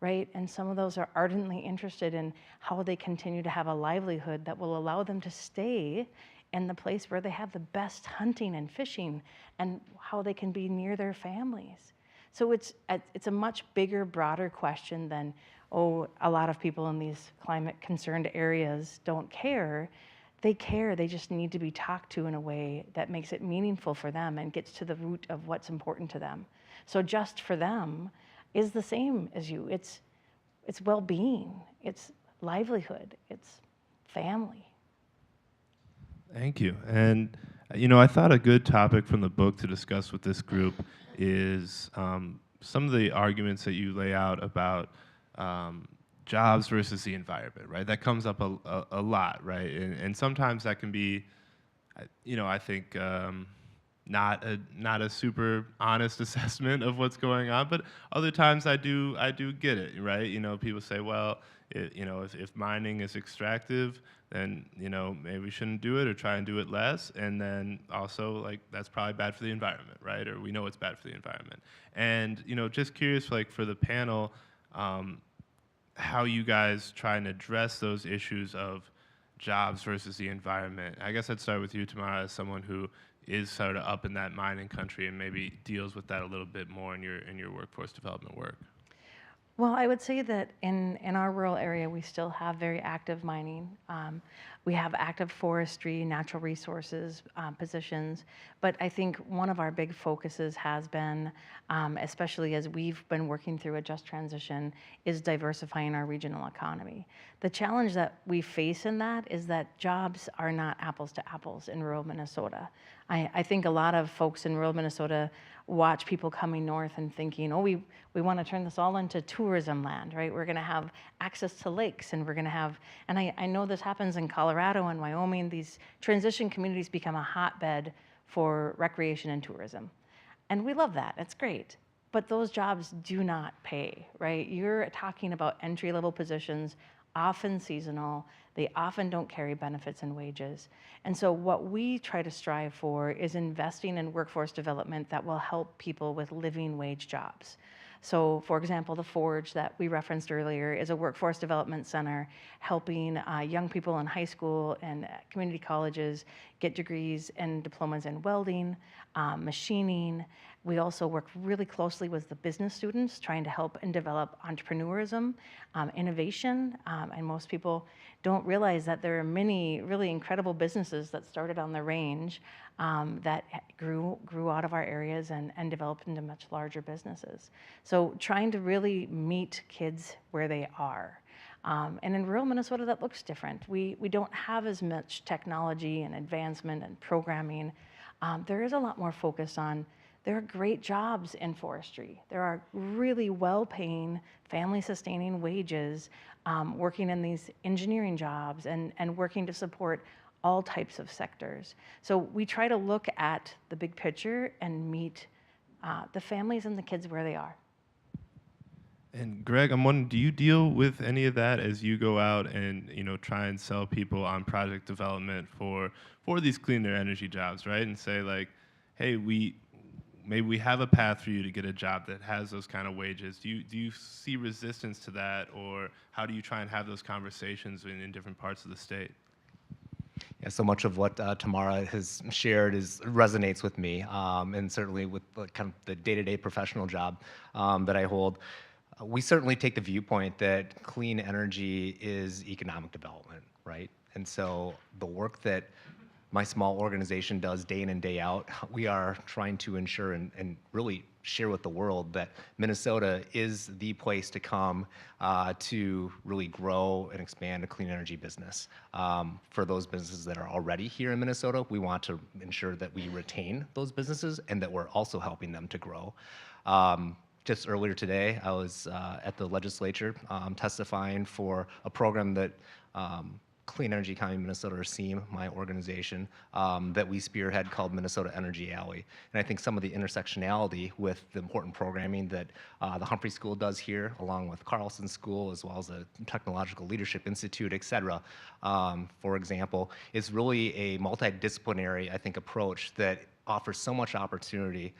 right? And some of those are ardently interested in how they continue to have a livelihood that will allow them to stay in the place where they have the best hunting and fishing and how they can be near their families. So it's a much bigger, broader question than, a lot of people in these climate-concerned areas don't care. They care, they just need to be talked to in a way that makes it meaningful for them and gets to the root of what's important to them. So just for them is the same as you. It's well-being, it's livelihood, it's family. Thank you. And, I thought a good topic from the book to discuss with this group is some of the arguments that you lay out about jobs versus the environment, right? That comes up a lot, right? And sometimes that can be, I think, not a super honest assessment of what's going on, but other times I do get it, right? People say, well, if mining is extractive, then maybe we shouldn't do it or try and do it less, and then also that's probably bad for the environment, right? Or we know it's bad for the environment. And just curious, for the panel, how you guys try and address those issues of jobs versus the environment. I guess I'd start with you, Tamara, as someone who is sort of up in that mining country and maybe deals with that a little bit more in your workforce development work. Well, I would say that in our rural area, we still have very active mining. We have active forestry, natural resources positions, but I think one of our big focuses has been, especially as we've been working through a just transition, is diversifying our regional economy. The challenge that we face in that is that jobs are not apples to apples in rural Minnesota. I think a lot of folks in rural Minnesota watch people coming north and thinking, we want to turn this all into tourism land, right? We're going to have access to lakes, and we're going to have, and I know this happens in Colorado and Wyoming, these transition communities become a hotbed for recreation and tourism. And we love that, it's great. But those jobs do not pay, right? You're talking about entry-level positions, often seasonal. They often don't carry benefits and wages. And so what we try to strive for is investing in workforce development that will help people with living wage jobs. So, for example, the Forge that we referenced earlier is a workforce development center helping young people in high school and community colleges get degrees and diplomas in welding, machining. We also work really closely with the business students, trying to help and develop entrepreneurism, innovation, and most people don't realize that there are many really incredible businesses that started on the range that grew out of our areas and developed into much larger businesses. So trying to really meet kids where they are. And in rural Minnesota, that looks different. We don't have as much technology and advancement and programming. There is a lot more focus on, there are great jobs in forestry. There are really well-paying, family-sustaining wages working in these engineering jobs and working to support all types of sectors. So we try to look at the big picture and meet the families and the kids where they are. And Greg, I'm wondering, do you deal with any of that as you go out and try and sell people on project development for these cleaner energy jobs, right? And say like, hey, maybe we have a path for you to get a job that has those kind of wages. Do you see resistance to that, or how do you try and have those conversations in different parts of the state? Yeah, so much of what Tamara has shared resonates with me, and certainly with kind of the day-to-day professional job that I hold. We certainly take the viewpoint that clean energy is economic development, right? And so the work that my small organization does day in and day out, we are trying to ensure and really share with the world that Minnesota is the place to come to really grow and expand a clean energy business. For those businesses that are already here in Minnesota, we want to ensure that we retain those businesses and that we're also helping them to grow. Just earlier today, I was at the legislature testifying for a program that Clean Energy County Minnesota, or SEAM, my organization, that we spearhead called Minnesota Energy Alley. And I think some of the intersectionality with the important programming that the Humphrey School does here, along with Carlson School, as well as the Technological Leadership Institute, et cetera, for example, is really a multidisciplinary, I think, approach that offers so much opportunity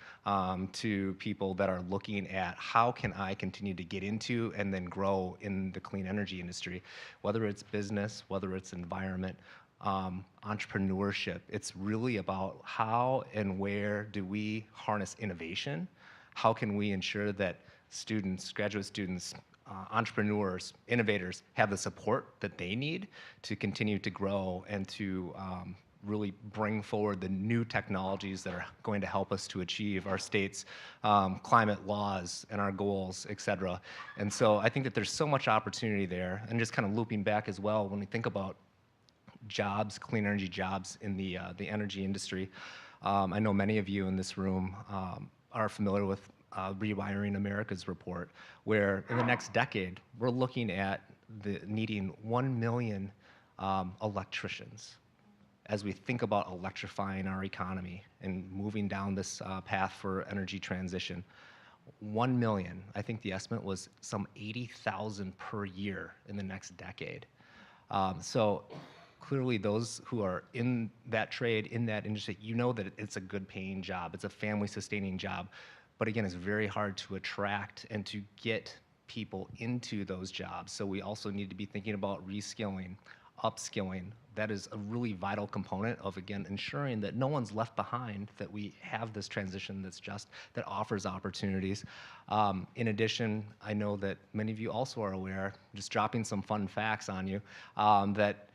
to people that are looking at how can I continue to get into and then grow in the clean energy industry, whether it's business, whether it's environment, entrepreneurship. It's really about how and where do we harness innovation? How can we ensure that students, graduate students, entrepreneurs, innovators have the support that they need to continue to grow and to really bring forward the new technologies that are going to help us to achieve our state's climate laws and our goals, et cetera. And so I think that there's so much opportunity there. And just kind of looping back as well, when we think about jobs, clean energy jobs in the energy industry, I know many of you in this room are familiar with Rewiring America's report, where in the next decade, we're looking at needing 1 million electricians as we think about electrifying our economy and moving down this path for energy transition. 1 million, I think the estimate was some 80,000 per year in the next decade. So clearly those who are in that trade, in that industry, you know that it's a good paying job, it's a family sustaining job, but again, it's very hard to attract and to get people into those jobs. So we also need to be thinking about reskilling, upskilling. That is a really vital component of, again, ensuring that no one's left behind, that we have this transition that offers opportunities. In addition, I know that many of you also are aware, just dropping some fun facts on you, that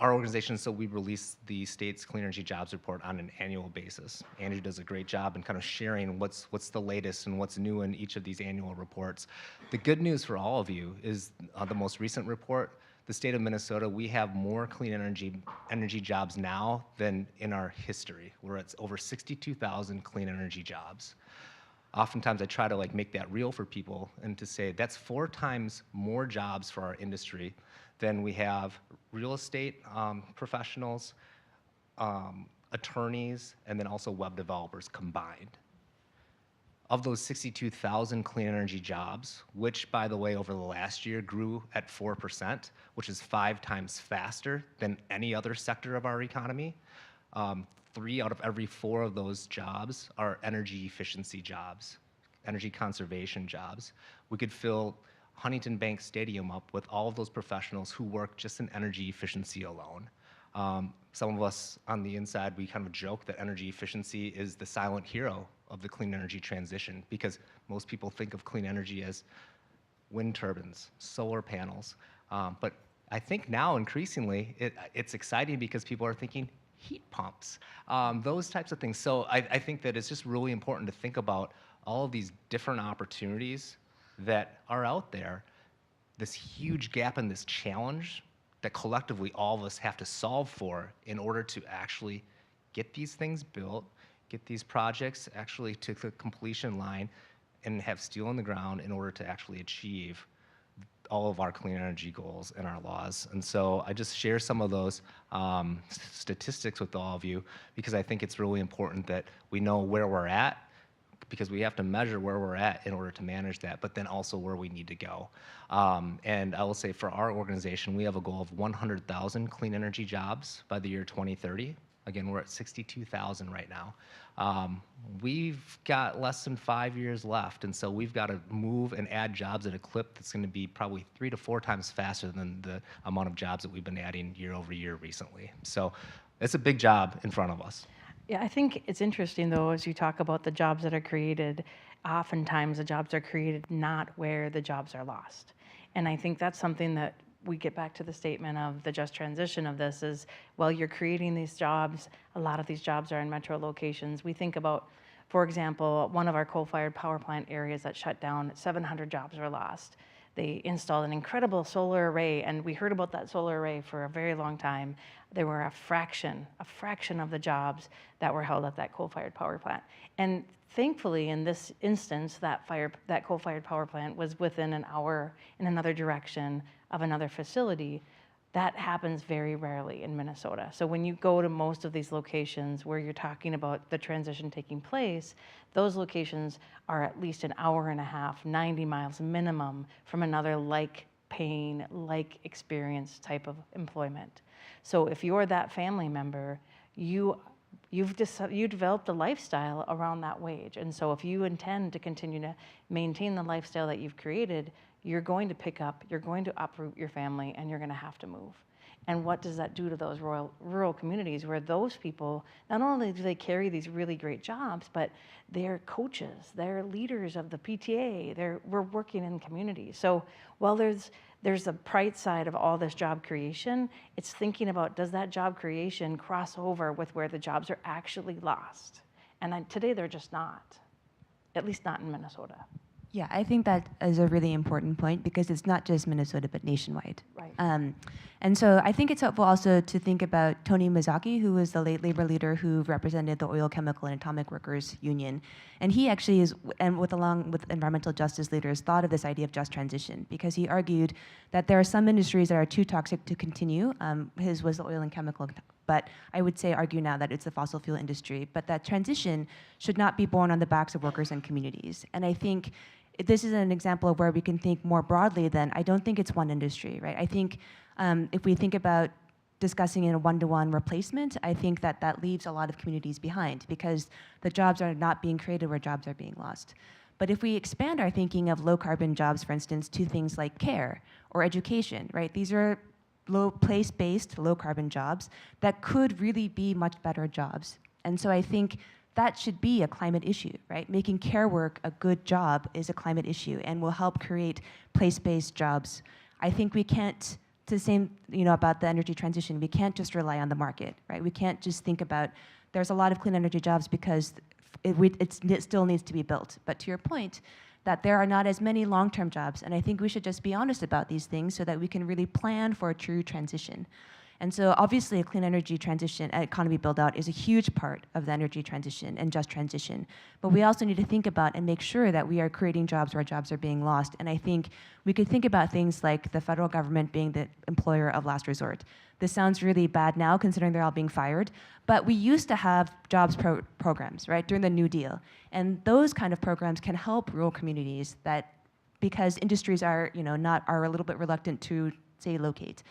our organization, so we release the state's Clean Energy Jobs Report on an annual basis. Andrew does a great job in kind of sharing what's the latest and what's new in each of these annual reports. The good news for all of you is the most recent report, the state of Minnesota, we have more clean energy jobs now than in our history. We're at over 62,000 clean energy jobs. Oftentimes I try to make that real for people and to say that's 4 times more jobs for our industry than we have real estate professionals, attorneys, and then also web developers combined. Of those 62,000 clean energy jobs, which, by the way, over the last year grew at 4%, which is 5 times faster than any other sector of our economy, 3 out of every 4 of those jobs are energy efficiency jobs. energy conservation jobs. We could fill Huntington Bank Stadium up with all of those professionals who work just in energy efficiency alone. Some of us on the inside, we kind of joke that energy efficiency is the silent hero of the clean energy transition, because most people think of clean energy as wind turbines, solar panels. But I think now increasingly it's exciting because people are thinking heat pumps, those types of things. So I think that it's just really important to think about all of these different opportunities that are out there, this huge gap and this challenge that collectively all of us have to solve for in order to actually get these things built, get these projects actually to the completion line, and have steel on the ground in order to actually achieve all of our clean energy goals and our laws. And so I just share some of those statistics with all of you, because I think it's really important that we know where we're at, because we have to measure where we're at in order to manage that, but then also where we need to go. And I will say for our organization, we have a goal of 100,000 clean energy jobs by the year 2030. Again, we're at 62,000 right now. We've got less than 5 years left, and so we've got to move and add jobs at a clip that's going to be probably 3 to 4 times faster than the amount of jobs that we've been adding year over year recently. So it's a big job in front of us. Yeah, I think it's interesting, though, as you talk about the jobs that are created, oftentimes the jobs are created not where the jobs are lost. And I think that's something that we get back to the statement of the just transition of this is, while you're creating these jobs, a lot of these jobs are in metro locations. We think about, for example, one of our coal-fired power plant areas that shut down, 700 jobs were lost. They installed an incredible solar array, and we heard about that solar array for a very long time. There were a fraction of the jobs that were held at that coal-fired power plant. And thankfully, in this instance, that coal-fired power plant was within an hour in another direction of another facility. That happens very rarely in Minnesota. So when you go to most of these locations where you're talking about the transition taking place, those locations are at least an hour and a half, 90 miles minimum from another like paying, like experience type of employment. So if you're that family member, you've developed a lifestyle around that wage. And so if you intend to continue to maintain the lifestyle that you've created, you're going to pick up, you're going to uproot your family, and you're going to have to move. And what does that do to those rural communities where those people, not only do they carry these really great jobs, but they're coaches, they're leaders of the PTA, we're working in communities. So while there's a bright side of all this job creation, it's thinking about, does that job creation cross over with where the jobs are actually lost? And today they're just not, at least not in Minnesota. Yeah, I think that is a really important point, because it's not just Minnesota, but nationwide. Right. And so I think it's helpful also to think about Tony Mizaki, who was the late labor leader who represented the Oil, Chemical, and Atomic Workers Union. And he actually is, and along with environmental justice leaders, thought of this idea of just transition, because he argued that there are some industries that are too toxic to continue. His was the oil and chemical, but I would argue now that it's the fossil fuel industry, but that transition should not be borne on the backs of workers and communities. And I think this is an example of where we can think more broadly than, I don't think it's one industry, right? I think if we think about discussing in a one-to-one replacement, I think that that leaves a lot of communities behind, because the jobs are not being created where jobs are being lost. But if we expand our thinking of low-carbon jobs, for instance, to things like care or education, right? These are place-based, low-carbon jobs that could really be much better jobs. And so I think that should be a climate issue, right? Making care work a good job is a climate issue and will help create place-based jobs. I think we can't, the same, about the energy transition, we can't just rely on the market, right? We can't just think about, there's a lot of clean energy jobs because it still needs to be built. But to your point, that there are not as many long-term jobs, and I think we should just be honest about these things so that we can really plan for a true transition. And so obviously a clean energy transition, economy build out is a huge part of the energy transition and just transition. But we also need to think about and make sure that we are creating jobs where jobs are being lost. And I think we could think about things like the federal government being the employer of last resort. This sounds really bad now considering they're all being fired, but we used to have jobs programs, right, during the New Deal. And those kind of programs can help rural communities because industries are, are a little bit reluctant to, say, locate.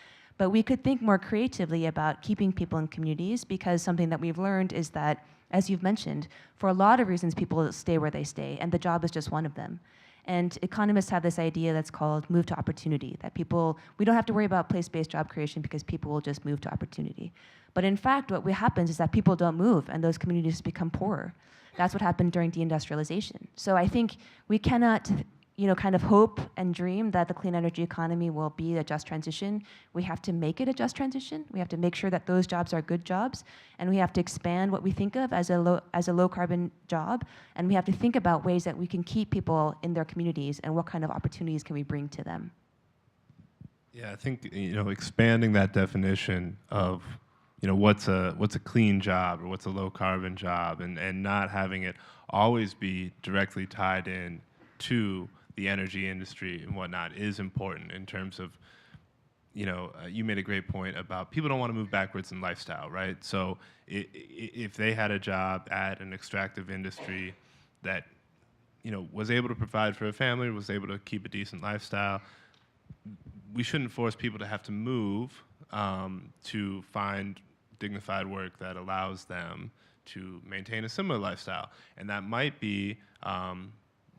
But we could think more creatively about keeping people in communities, because something that we've learned is that, as you've mentioned, for a lot of reasons people stay where they stay, and the job is just one of them. And economists have this idea that's called move to opportunity, that we don't have to worry about place-based job creation because people will just move to opportunity. But in fact, what happens is that people don't move and those communities become poorer. That's what happened during deindustrialization. So I think we cannot, kind of hope and dream that the clean energy economy will be a just transition. We have to make it a just transition. We have to make sure that those jobs are good jobs, and we have to expand what we think of as a low carbon job, and we have to think about ways that we can keep people in their communities and what kind of opportunities can we bring to them. Yeah, I think expanding that definition of what's a clean job or what's a low carbon job, and not having it always be directly tied in to the energy industry and whatnot is important in terms of, you made a great point about people don't want to move backwards in lifestyle, right? So if they had a job at an extractive industry that, was able to provide for a family, was able to keep a decent lifestyle, we shouldn't force people to have to move to find dignified work that allows them to maintain a similar lifestyle. And that might be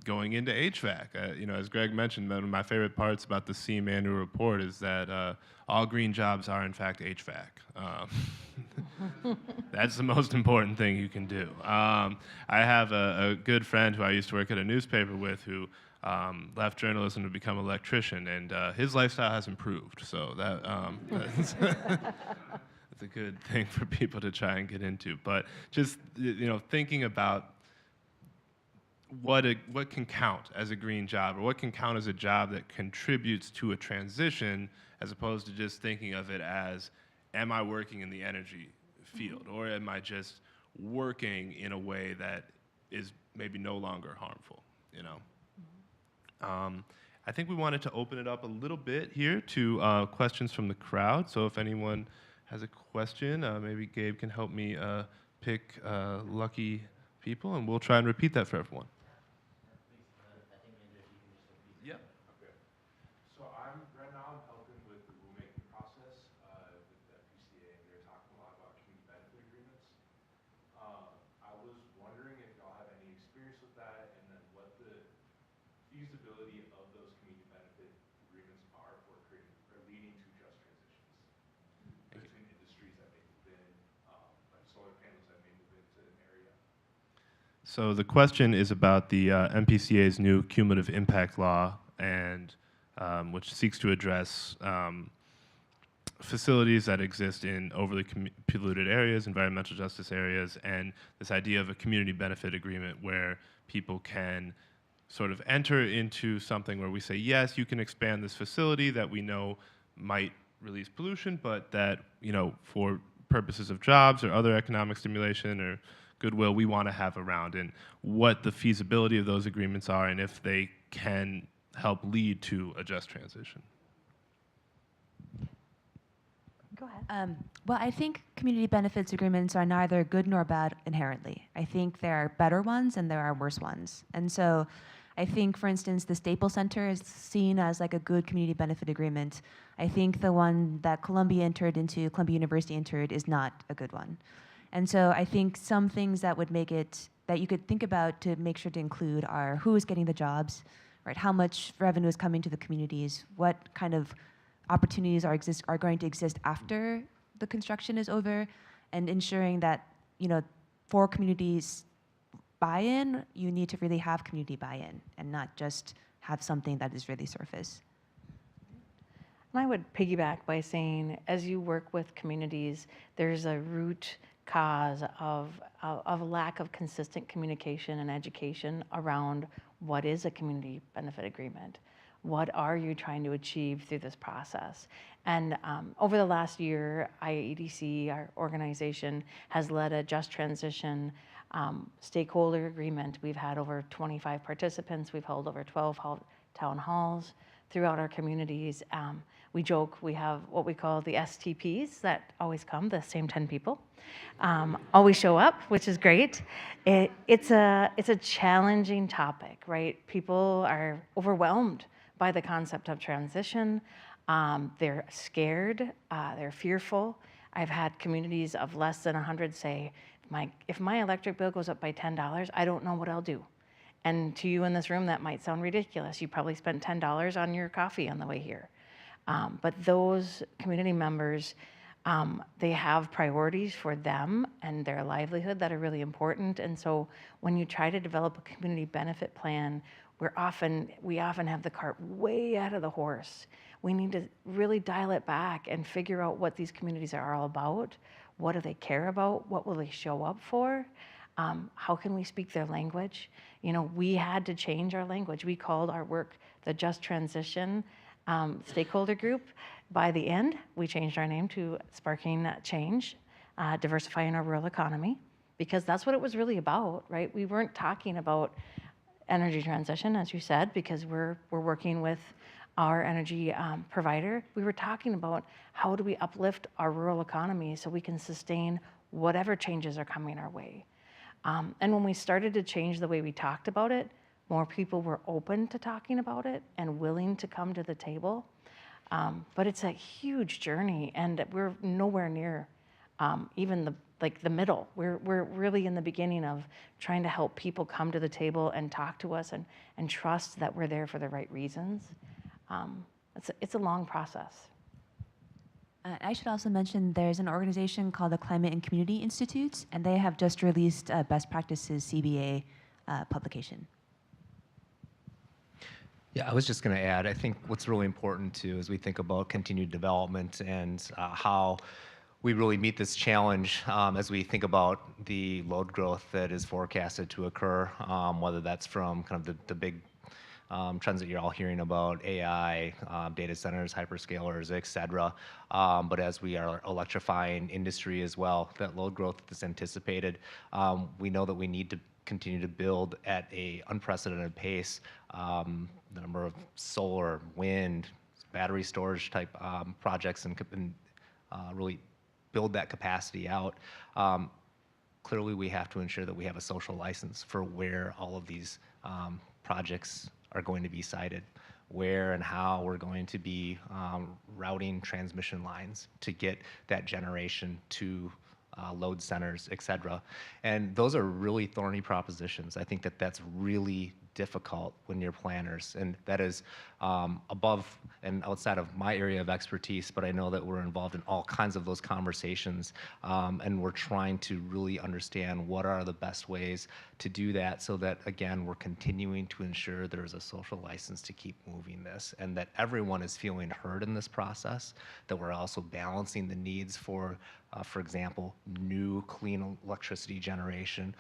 going into HVAC. As Greg mentioned, one of my favorite parts about the SEAM annual report is that all green jobs are in fact HVAC. That's the most important thing you can do. I have a good friend who I used to work at a newspaper with who left journalism to become an electrician, and his lifestyle has improved. So that's, that's a good thing for people to try and get into. But just thinking about what can count as a green job, or what can count as a job that contributes to a transition, as opposed to just thinking of it as, am I working in the energy field, or am I just working in a way that is maybe no longer harmful, I think we wanted to open it up a little bit here to questions from the crowd. So if anyone has a question, maybe Gabe can help me pick lucky people, and we'll try and repeat that for everyone. Yeah. Okay. So right now I'm helping with the rulemaking process with the PCA, and they're talking a lot about community benefit agreements. I was wondering if y'all have any experience with that, and then what the feasibility of those community benefit agreements are for leading to just transitions between industries that may move in, like solar panels that may move into an area. So the question is about the MPCA's new cumulative impact law, and which seeks to address facilities that exist in overly polluted areas, environmental justice areas, and this idea of a community benefit agreement where people can sort of enter into something where we say, yes, you can expand this facility that we know might release pollution, but that, for purposes of jobs or other economic stimulation or goodwill, we want to have around, and what the feasibility of those agreements are, and if they can help lead to a just transition. Go ahead. Well, I think community benefits agreements are neither good nor bad inherently. I think there are better ones and there are worse ones. And so I think, for instance, the Staples Center is seen as like a good community benefit agreement. I think the one that Columbia University entered is not a good one. And so I think some things that would make it, that you could think about to make sure to include are who is getting the jobs, right? How much revenue is coming to the communities? What kind of opportunities are going to exist after the construction is over? And ensuring that, for communities buy-in, you need to really have community buy-in and not just have something that is really surface. And I would piggyback by saying, as you work with communities, there's a root cause of lack of consistent communication and education around what is a community benefit agreement. What are you trying to achieve through this process? And over the last year, IEDC, our organization, has led a just transition stakeholder agreement. We've had over 25 participants. We've held over 12 town halls throughout our communities. We joke we have what we call the STPs that always come, the same 10 people, always show up, which is great. It's a challenging topic, right? People are overwhelmed by the concept of transition. They're scared, they're fearful. I've had communities of less than 100 say, if my electric bill goes up by $10, I don't know what I'll do. And to you in this room, that might sound ridiculous. You probably spent $10 on your coffee on the way here. But those community members, they have priorities for them and their livelihood that are really important. And so when you try to develop a community benefit plan, we often have the cart way out of the horse. We need to really dial it back and figure out what these communities are all about. What do they care about? What will they show up for? How can we speak their language? You know, we had to change our language. We called our work the Just Transition Stakeholder Group. By the end, we changed our name to Sparking Change, Diversifying Our Rural Economy, because that's what it was really about, right? We weren't talking about energy transition, as you said, because we're working with our energy provider. We were talking about how do we uplift our rural economy so we can sustain whatever changes are coming our way. And when we started to change the way we talked about it, more people were open to talking about it and willing to come to the table. But it's a huge journey, and we're nowhere near even the middle. We're really in the beginning of trying to help people come to the table and talk to us and trust that we're there for the right reasons. It's a long process. I should also mention there's an organization called the Climate and Community Institute, and they have just released a best practices CBA publication. Yeah, I was just going to add, I think what's really important too as we think about continued development and how we really meet this challenge as we think about the load growth that is forecasted to occur, whether that's from kind of the big trends that you're all hearing about, AI, data centers, hyperscalers, et cetera. But as we are electrifying industry as well, that load growth that's anticipated, we know that we need to continue to build at a unprecedented pace. The number of solar, wind, battery storage type projects and really build that capacity out. Clearly, we have to ensure that we have a social license for where all of these projects are going to be sited, where and how we're going to be routing transmission lines to get that generation to load centers, et cetera. And those are really thorny propositions. I think that that's really difficult when you're planners, and that is above and outside of my area of expertise, but I know that we're involved in all kinds of those conversations, and we're trying to really understand what are the best ways to do that so that, again, we're continuing to ensure there's a social license to keep moving this and that everyone is feeling heard in this process, that we're also balancing the needs for example, new clean electricity generation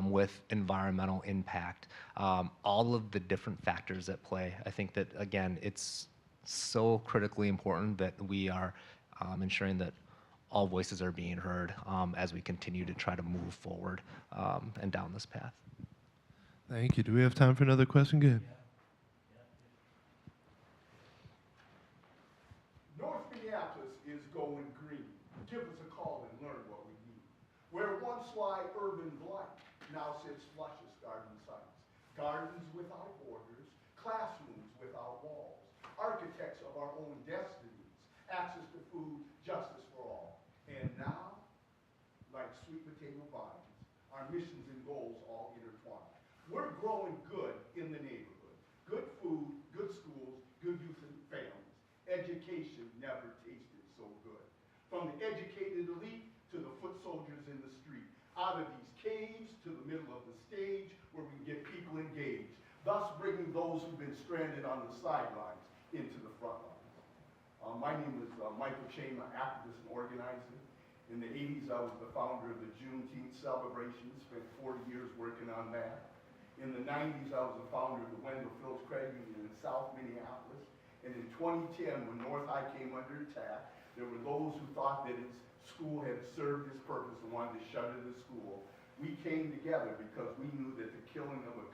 with environmental impact, all of the different factors at play. I think that, again, it's so critically important that we are ensuring that all voices are being heard as we continue to try to move forward and down this path. Thank you. Do we have time for another question? Good. North Minneapolis is going green. Give us a call and learn what we need. Where once lie urban blight, now sits luscious garden sites. Gardens without borders, classrooms without walls. Architects of our own destinies. Access to food, justice for all. And now, like sweet potato vines, our missions and goals all intertwined. We're growing good in the neighborhood. Good food, good schools, good youth and families. Education never tasted so good. From the educated elite to the foot soldiers in the street. Out of these caves to the middle of the stage where we can get people engaged. Thus bringing those who've been stranded on the sidelines into the front lines. My name is Michael Chama, activist and organizer. In the 80s, I was the founder of the Juneteenth celebration, spent 40 years working on that. In the 90s, I was the founder of the Wendell Phillips Credit Union in South Minneapolis. And in 2010, when North High came under attack, there were those who thought that its school had served its purpose and wanted to shutter the school. We came together because we knew that the killing of a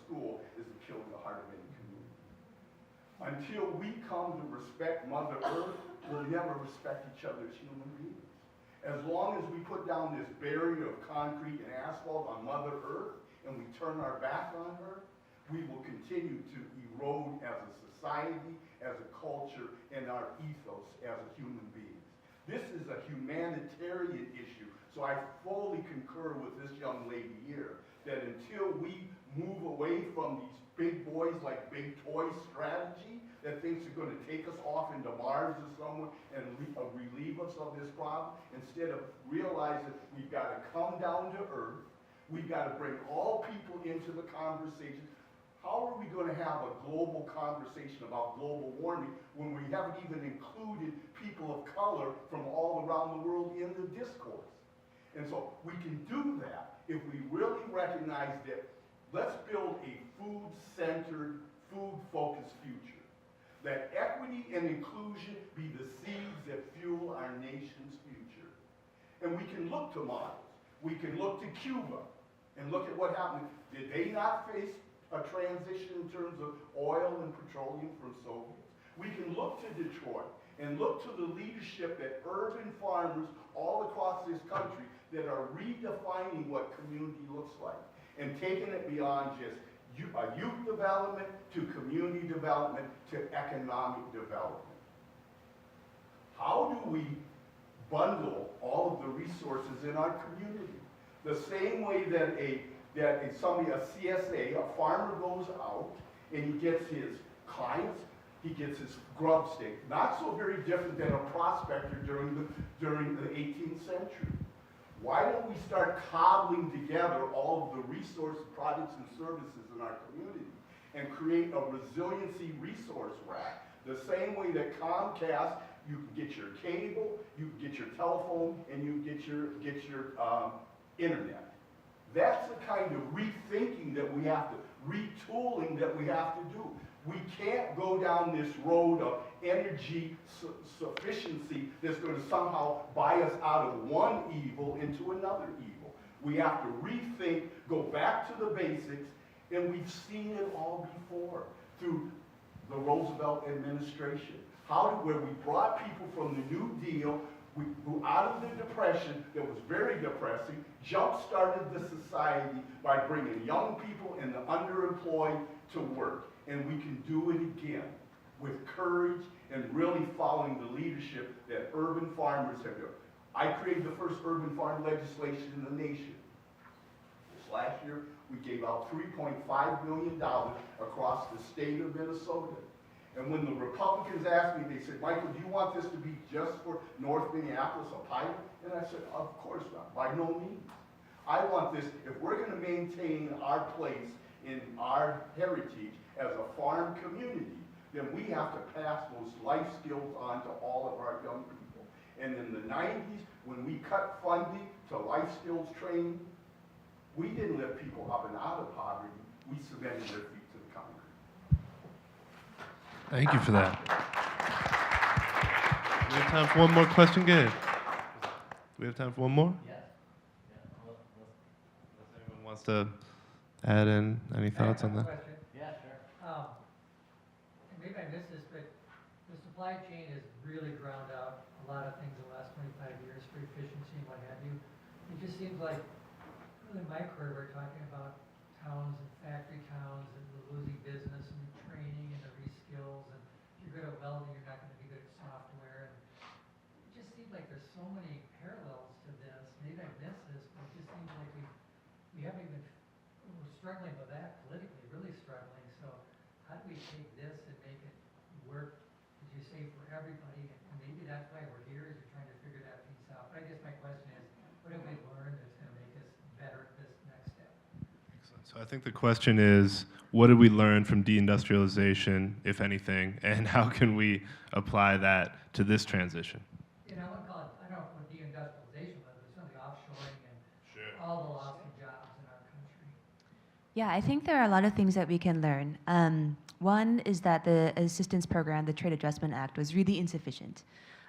school is the killing of the heart of any community. Until we come to respect Mother Earth, we'll never respect each other as human beings. As long as we put down this barrier of concrete and asphalt on Mother Earth and we turn our back on her, we will continue to erode as a society as a culture and our ethos as a human beings. This is a humanitarian issue, so I fully concur with this young lady here, that until we move away from these big boys like big toy strategy that thinks are going to take us off into Mars or somewhere and relieve us of this problem, instead of realizing we've got to come down to earth, we've got to bring all people into the conversation. How are we going to have a global conversation about global warming when we haven't even included people of color from all around the world in the discourse? And so we can do that if we really recognize that let's build a food-centered, food-focused future. That equity and inclusion be the seeds that fuel our nation's future. And we can look to models. We can look to Cuba and look at what happened. Did they not face a transition in terms of oil and petroleum from Soviets? We can look to Detroit and look to the leadership that urban farmers all across this country that are redefining what community looks like and taking it beyond just youth development to community development to economic development. How do we bundle all of the resources in our community? The same way that a CSA, a farmer goes out and he gets his clients, he gets his grub stake. Not so very different than a prospector during the 18th century. Why don't we start cobbling together all of the resource products and services in our community and create a resiliency resource rack? The same way that Comcast, you can get your cable, you can get your telephone, and you can get your internet. That's the kind of rethinking that we have to, retooling that we have to do. We can't go down this road of energy sufficiency that's going to somehow buy us out of one evil into another evil. We have to rethink, go back to the basics, and we've seen it all before through the Roosevelt administration. Where we brought people from the New Deal, who out of the Depression that was very depressing, jump-started the society by bringing young people and the underemployed to work. And we can do it again with courage and really following the leadership that urban farmers have done. I created the first urban farm legislation in the nation. This last year, we gave out $3.5 million across the state of Minnesota. And when the Republicans asked me, they said, Michael, do you want this to be just for North Minneapolis, a pilot? And I said, of course not, by no means. I want this, if we're going to maintain our place in our heritage as a farm community, then we have to pass those life skills on to all of our young people. And in the 90s, when we cut funding to life skills training, we didn't lift people up and out of poverty, we cemented their feet to the concrete. Thank you for that. We have time for one more question, Gabe. We have time for one more? Yes. If anyone wants to add in any thoughts on that? Question. Yeah, sure. And maybe I missed this, but the supply chain has really drowned out a lot of things in the last 25 years for efficiency and what have you. It just seems like, really in my career, we're talking about towns and factory towns and we're losing business and training and the reskills. And if you're good at welding, you're not going to be good at software. And it just seems like there's so many parallels to this. Maybe I missed this, but it just seems like we haven't even, we're struggling with that politically, really struggling. So how do we take this and make it work, as you say, for everybody? And maybe that's why we're here, is we're trying to figure that piece out. But I guess my question is, what have we learned that's going to make us better at this next step? Excellent. So I think the question is, what did we learn from deindustrialization, if anything, and how can we apply that to this transition? You know, I wouldn't call it, I don't know what deindustrialization was, but certainly offshoring and all the loss of jobs in our country. Yeah, I think there are a lot of things that we can learn. One is that the assistance program, the Trade Adjustment Act, was really insufficient.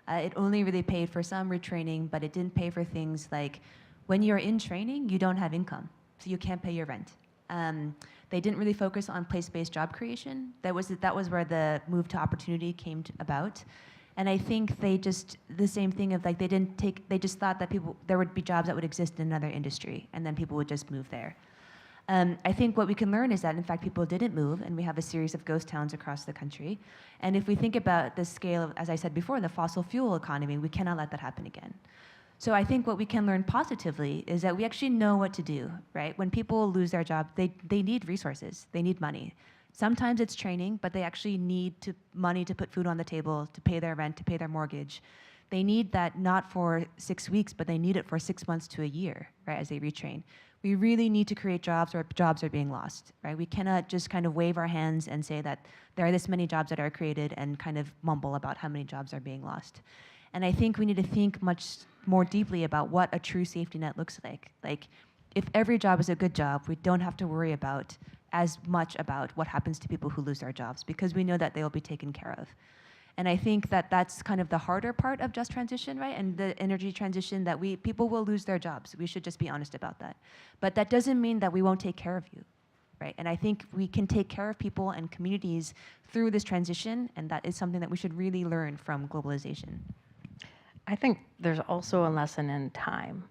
It only really paid for some retraining, but it didn't pay for things like when you're in training, you don't have income, so you can't pay your rent. They didn't really focus on place-based job creation. That was where the move to opportunity came about. And I think they just, the same thing of like, they just thought that there would be jobs that would exist in another industry, and then people would just move there. I think what we can learn is that, in fact, people didn't move, and we have a series of ghost towns across the country. And if we think about the scale of, as I said before, the fossil fuel economy, we cannot let that happen again. So I think what we can learn positively is that we actually know what to do, right? When people lose their job, they need resources, they need money. Sometimes it's training, but they actually need money to put food on the table, to pay their rent, to pay their mortgage. They need that not for 6 weeks, but they need it for 6 months to a year, right, as they retrain. We really need to create jobs or jobs are being lost, right? We cannot just kind of wave our hands and say that there are this many jobs that are created and kind of mumble about how many jobs are being lost. And I think we need to think much more deeply about what a true safety net looks like. Like, if every job is a good job, we don't have to worry about as much about what happens to people who lose their jobs, because we know that they will be taken care of. And I think that that's kind of the harder part of just transition, right? And the energy transition, that people will lose their jobs. We should just be honest about that. But that doesn't mean that we won't take care of you, right? And I think we can take care of people and communities through this transition, and that is something that we should really learn from globalization. I think there's also a lesson in time.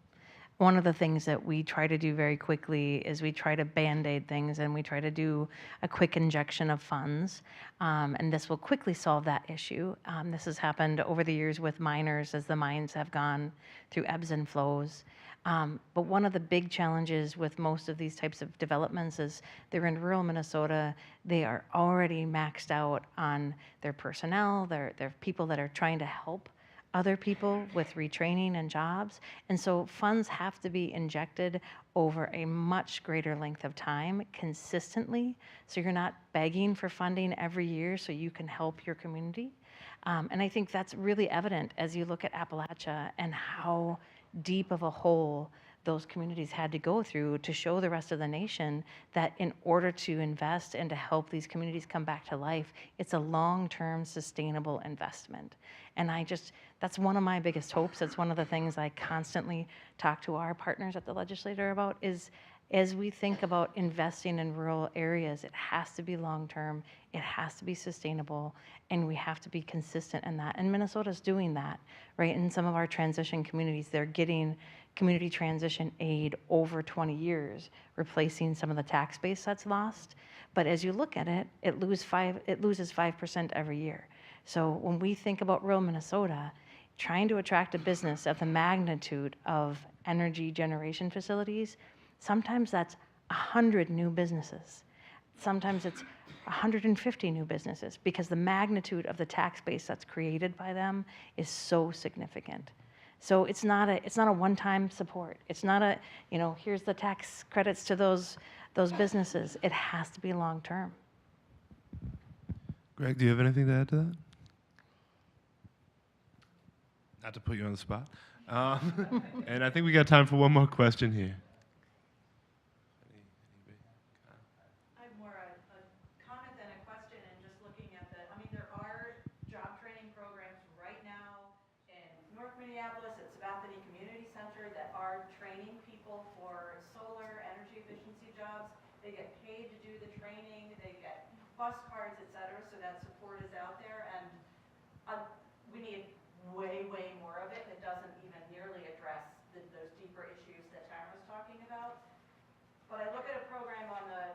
One of the things that we try to do very quickly is we try to Band-Aid things, and we try to do a quick injection of funds, and this will quickly solve that issue. This has happened over the years with miners as the mines have gone through ebbs and flows. But one of the big challenges with most of these types of developments is they're in rural Minnesota. They are already maxed out on their personnel. They're people that are trying to help other people with retraining and jobs. And so funds have to be injected over a much greater length of time consistently. So you're not begging for funding every year so you can help your community. And I think that's really evident as you look at Appalachia and how deep of a hole those communities had to go through to show the rest of the nation that in order to invest and to help these communities come back to life, it's a long-term sustainable investment. And that's one of my biggest hopes. It's one of the things I constantly talk to our partners at the legislature about is, as we think about investing in rural areas, it has to be long-term, it has to be sustainable, and we have to be consistent in that. And Minnesota's doing that, right? In some of our transition communities, they're getting community transition aid over 20 years, replacing some of the tax base that's lost. But as you look at it, it loses 5% every year. So when we think about rural Minnesota, trying to attract a business of the magnitude of energy generation facilities, sometimes that's 100 new businesses. Sometimes it's 150 new businesses, because the magnitude of the tax base that's created by them is so significant. So it's not a one-time support. It's not a, here's the tax credits to those businesses. It has to be long-term. Greg, do you have anything to add to that? Not to put you on the spot. And I think we got time for one more question here. I have more a comment than a question, and just looking at there are job training programs right now in North Minneapolis at Sabathani Community Center that are training people for solar energy efficiency jobs. They get paid to do the training, they get bus cards, et cetera, so that support is out there, and we need way more of it. It doesn't even nearly address those deeper issues that Tara was talking about. But I look at a program on the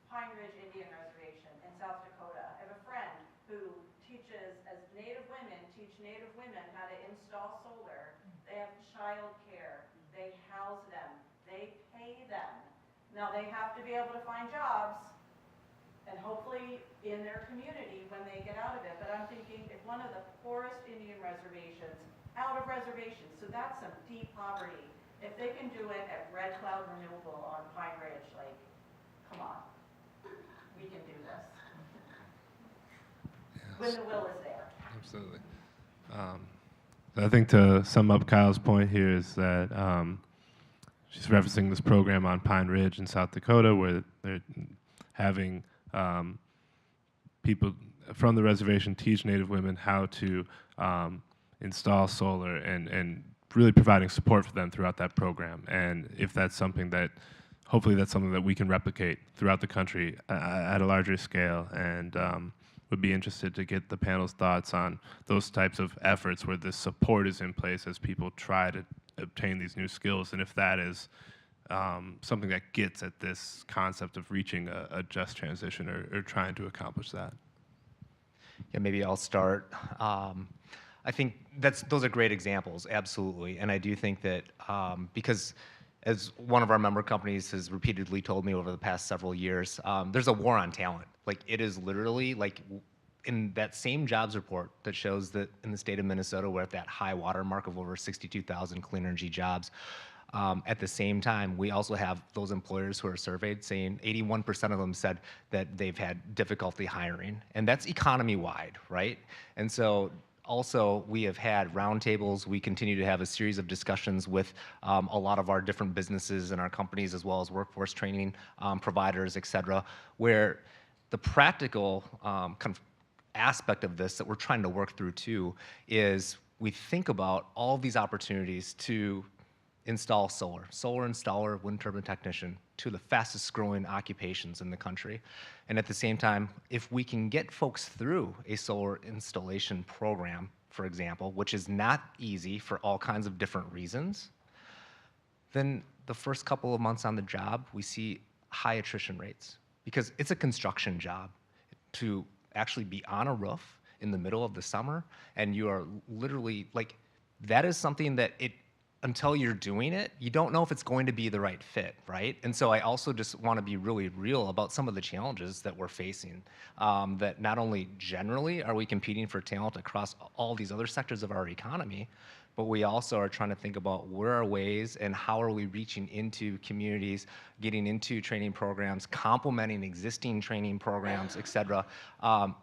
Pine Ridge Indian Reservation in South Dakota. I have a friend who teaches, as Native women teach Native women how to install solar. They have child care. They house them. They pay them. Now they have to be able to find jobs, and hopefully in their community when they get out of it. But I'm thinking, if one of the poorest Indian reservations, out of reservations, so that's some deep poverty, if they can do it at Red Cloud Renewable on Pine Ridge, like, come on, we can do this. When the will is there. Absolutely. I think to sum up Kyle's point here is that she's referencing this program on Pine Ridge in South Dakota where they're having people from the reservation teach Native women how to install solar and really providing support for them throughout that program. And if that's something that, hopefully that's something that we can replicate throughout the country at a larger scale, and would be interested to get the panel's thoughts on those types of efforts where this support is in place as people try to obtain these new skills, and if that is something that gets at this concept of reaching a just transition or trying to accomplish that? Yeah, maybe I'll start. I think those are great examples, absolutely. And I do think that because as one of our member companies has repeatedly told me over the past several years, there's a war on talent. Like it is literally like in that same jobs report that shows that in the state of Minnesota, we're at that high water mark of over 62,000 clean energy jobs. At the same time, we also have those employers who are surveyed saying 81% of them said that they've had difficulty hiring. And that's economy-wide, right? And so also, we have had roundtables. We continue to have a series of discussions with a lot of our different businesses and our companies, as well as workforce training providers, et cetera, where the practical kind of aspect of this that we're trying to work through too is we think about all these opportunities to install solar installer, wind turbine technician, to the fastest growing occupations in the country. And at the same time, if we can get folks through a solar installation program, for example, which is not easy for all kinds of different reasons, then the first couple of months on the job, we see high attrition rates because it's a construction job to actually be on a roof in the middle of the summer, and you are literally like, that is something that until you're doing it, you don't know if it's going to be the right fit, right? And so I also just want to be really real about some of the challenges that we're facing, that not only generally are we competing for talent across all these other sectors of our economy, but we also are trying to think about where are ways and how are we reaching into communities, getting into training programs, complementing existing training programs, et cetera.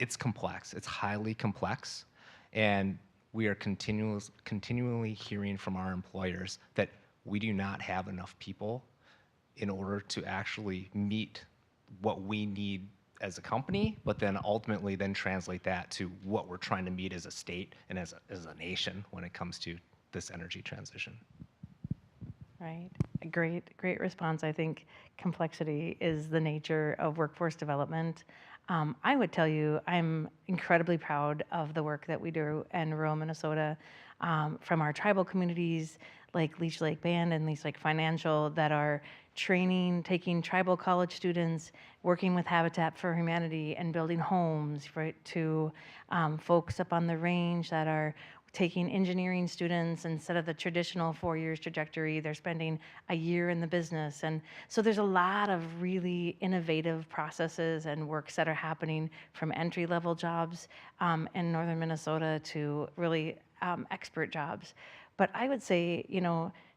It's complex, it's highly complex, and we are continually hearing from our employers that we do not have enough people in order to actually meet what we need as a company, but then ultimately then translate that to what we're trying to meet as a state and as a nation when it comes to this energy transition. Right. A great response. I think complexity is the nature of workforce development. I would tell you, I'm incredibly proud of the work that we do in rural Minnesota, from our tribal communities like Leech Lake Band and Leech Lake Financial that are training, taking tribal college students, working with Habitat for Humanity and building homes, right, to folks up on the range that are taking engineering students instead of the traditional 4 years trajectory, they're spending a year in the business. And so there's a lot of really innovative processes and works that are happening from entry-level jobs in northern Minnesota to really expert jobs. But I would say,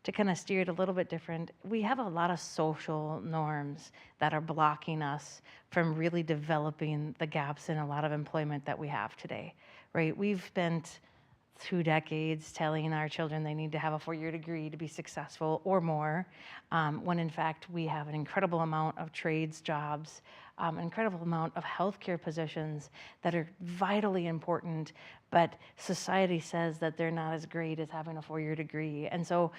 to kind of steer it a little bit different, we have a lot of social norms that are blocking us from really developing the gaps in a lot of employment that we have today, right? We've spent 2 decades telling our children they need to have a 4-year degree to be successful or more, when in fact we have an incredible amount of trades jobs, an incredible amount of healthcare positions that are vitally important, but society says that they're not as great as having a 4-year degree. And so,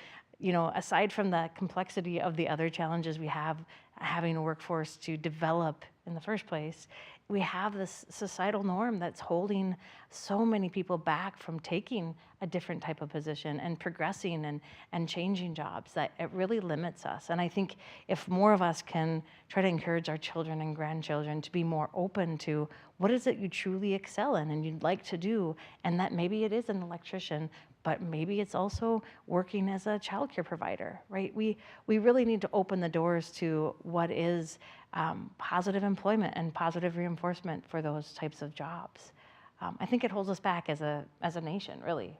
aside from the complexity of the other challenges we have having a workforce to develop in the first place, we have this societal norm that's holding so many people back from taking a different type of position and progressing and changing jobs that it really limits us. And I think if more of us can try to encourage our children and grandchildren to be more open to what is it you truly excel in and you'd like to do, and that maybe it is an electrician, but maybe it's also working as a childcare provider, right? We really need to open the doors to what is positive employment and positive reinforcement for those types of jobs. I think it holds us back as a nation, really.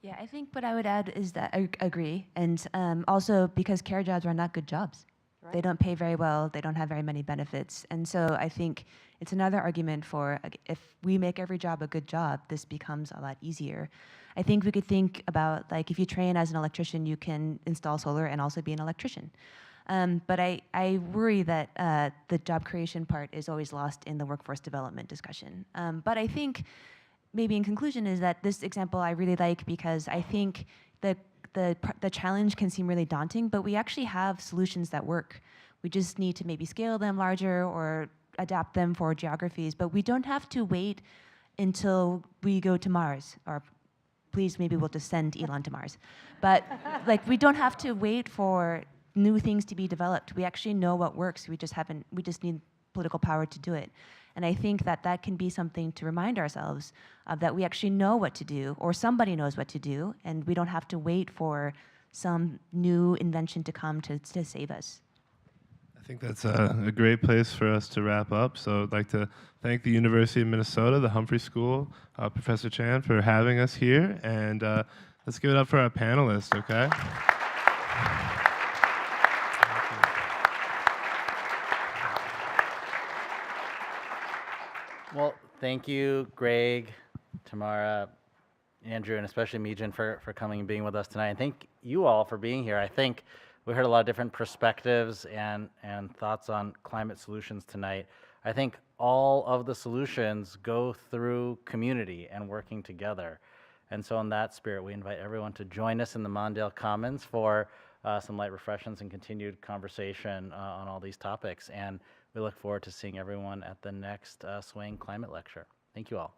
Yeah, I think what I would add is that I agree, and also because care jobs are not good jobs. Right. They don't pay very well, they don't have very many benefits, and so I think it's another argument for if we make every job a good job, this becomes a lot easier. I think we could think about, like, if you train as an electrician, you can install solar and also be an electrician. But I worry that the job creation part is always lost in the workforce development discussion. But I think maybe in conclusion is that this example I really like because I think the challenge can seem really daunting, but we actually have solutions that work. We just need to maybe scale them larger or adapt them for geographies, but we don't have to wait until we go to Mars or please, maybe we'll just send Elon to Mars. But like, we don't have to wait for new things to be developed. We actually know what works. We just need political power to do it. And I think that that can be something to remind ourselves of, that we actually know what to do, or somebody knows what to do, and we don't have to wait for some new invention to come to save us. I think that's a great place for us to wrap up. So I'd like to thank the University of Minnesota, the Humphrey School, Professor Chan, for having us here. And let's give it up for our panelists, okay? Well, thank you, Greg, Tamara, Andrew, and especially Mijin for coming and being with us tonight. And thank you all for being here. I think we heard a lot of different perspectives and thoughts on climate solutions tonight. I think all of the solutions go through community and working together. And so in that spirit, we invite everyone to join us in the Mondale Commons for some light refreshments and continued conversation on all these topics. And we look forward to seeing everyone at the next Swaying Climate Lecture. Thank you all.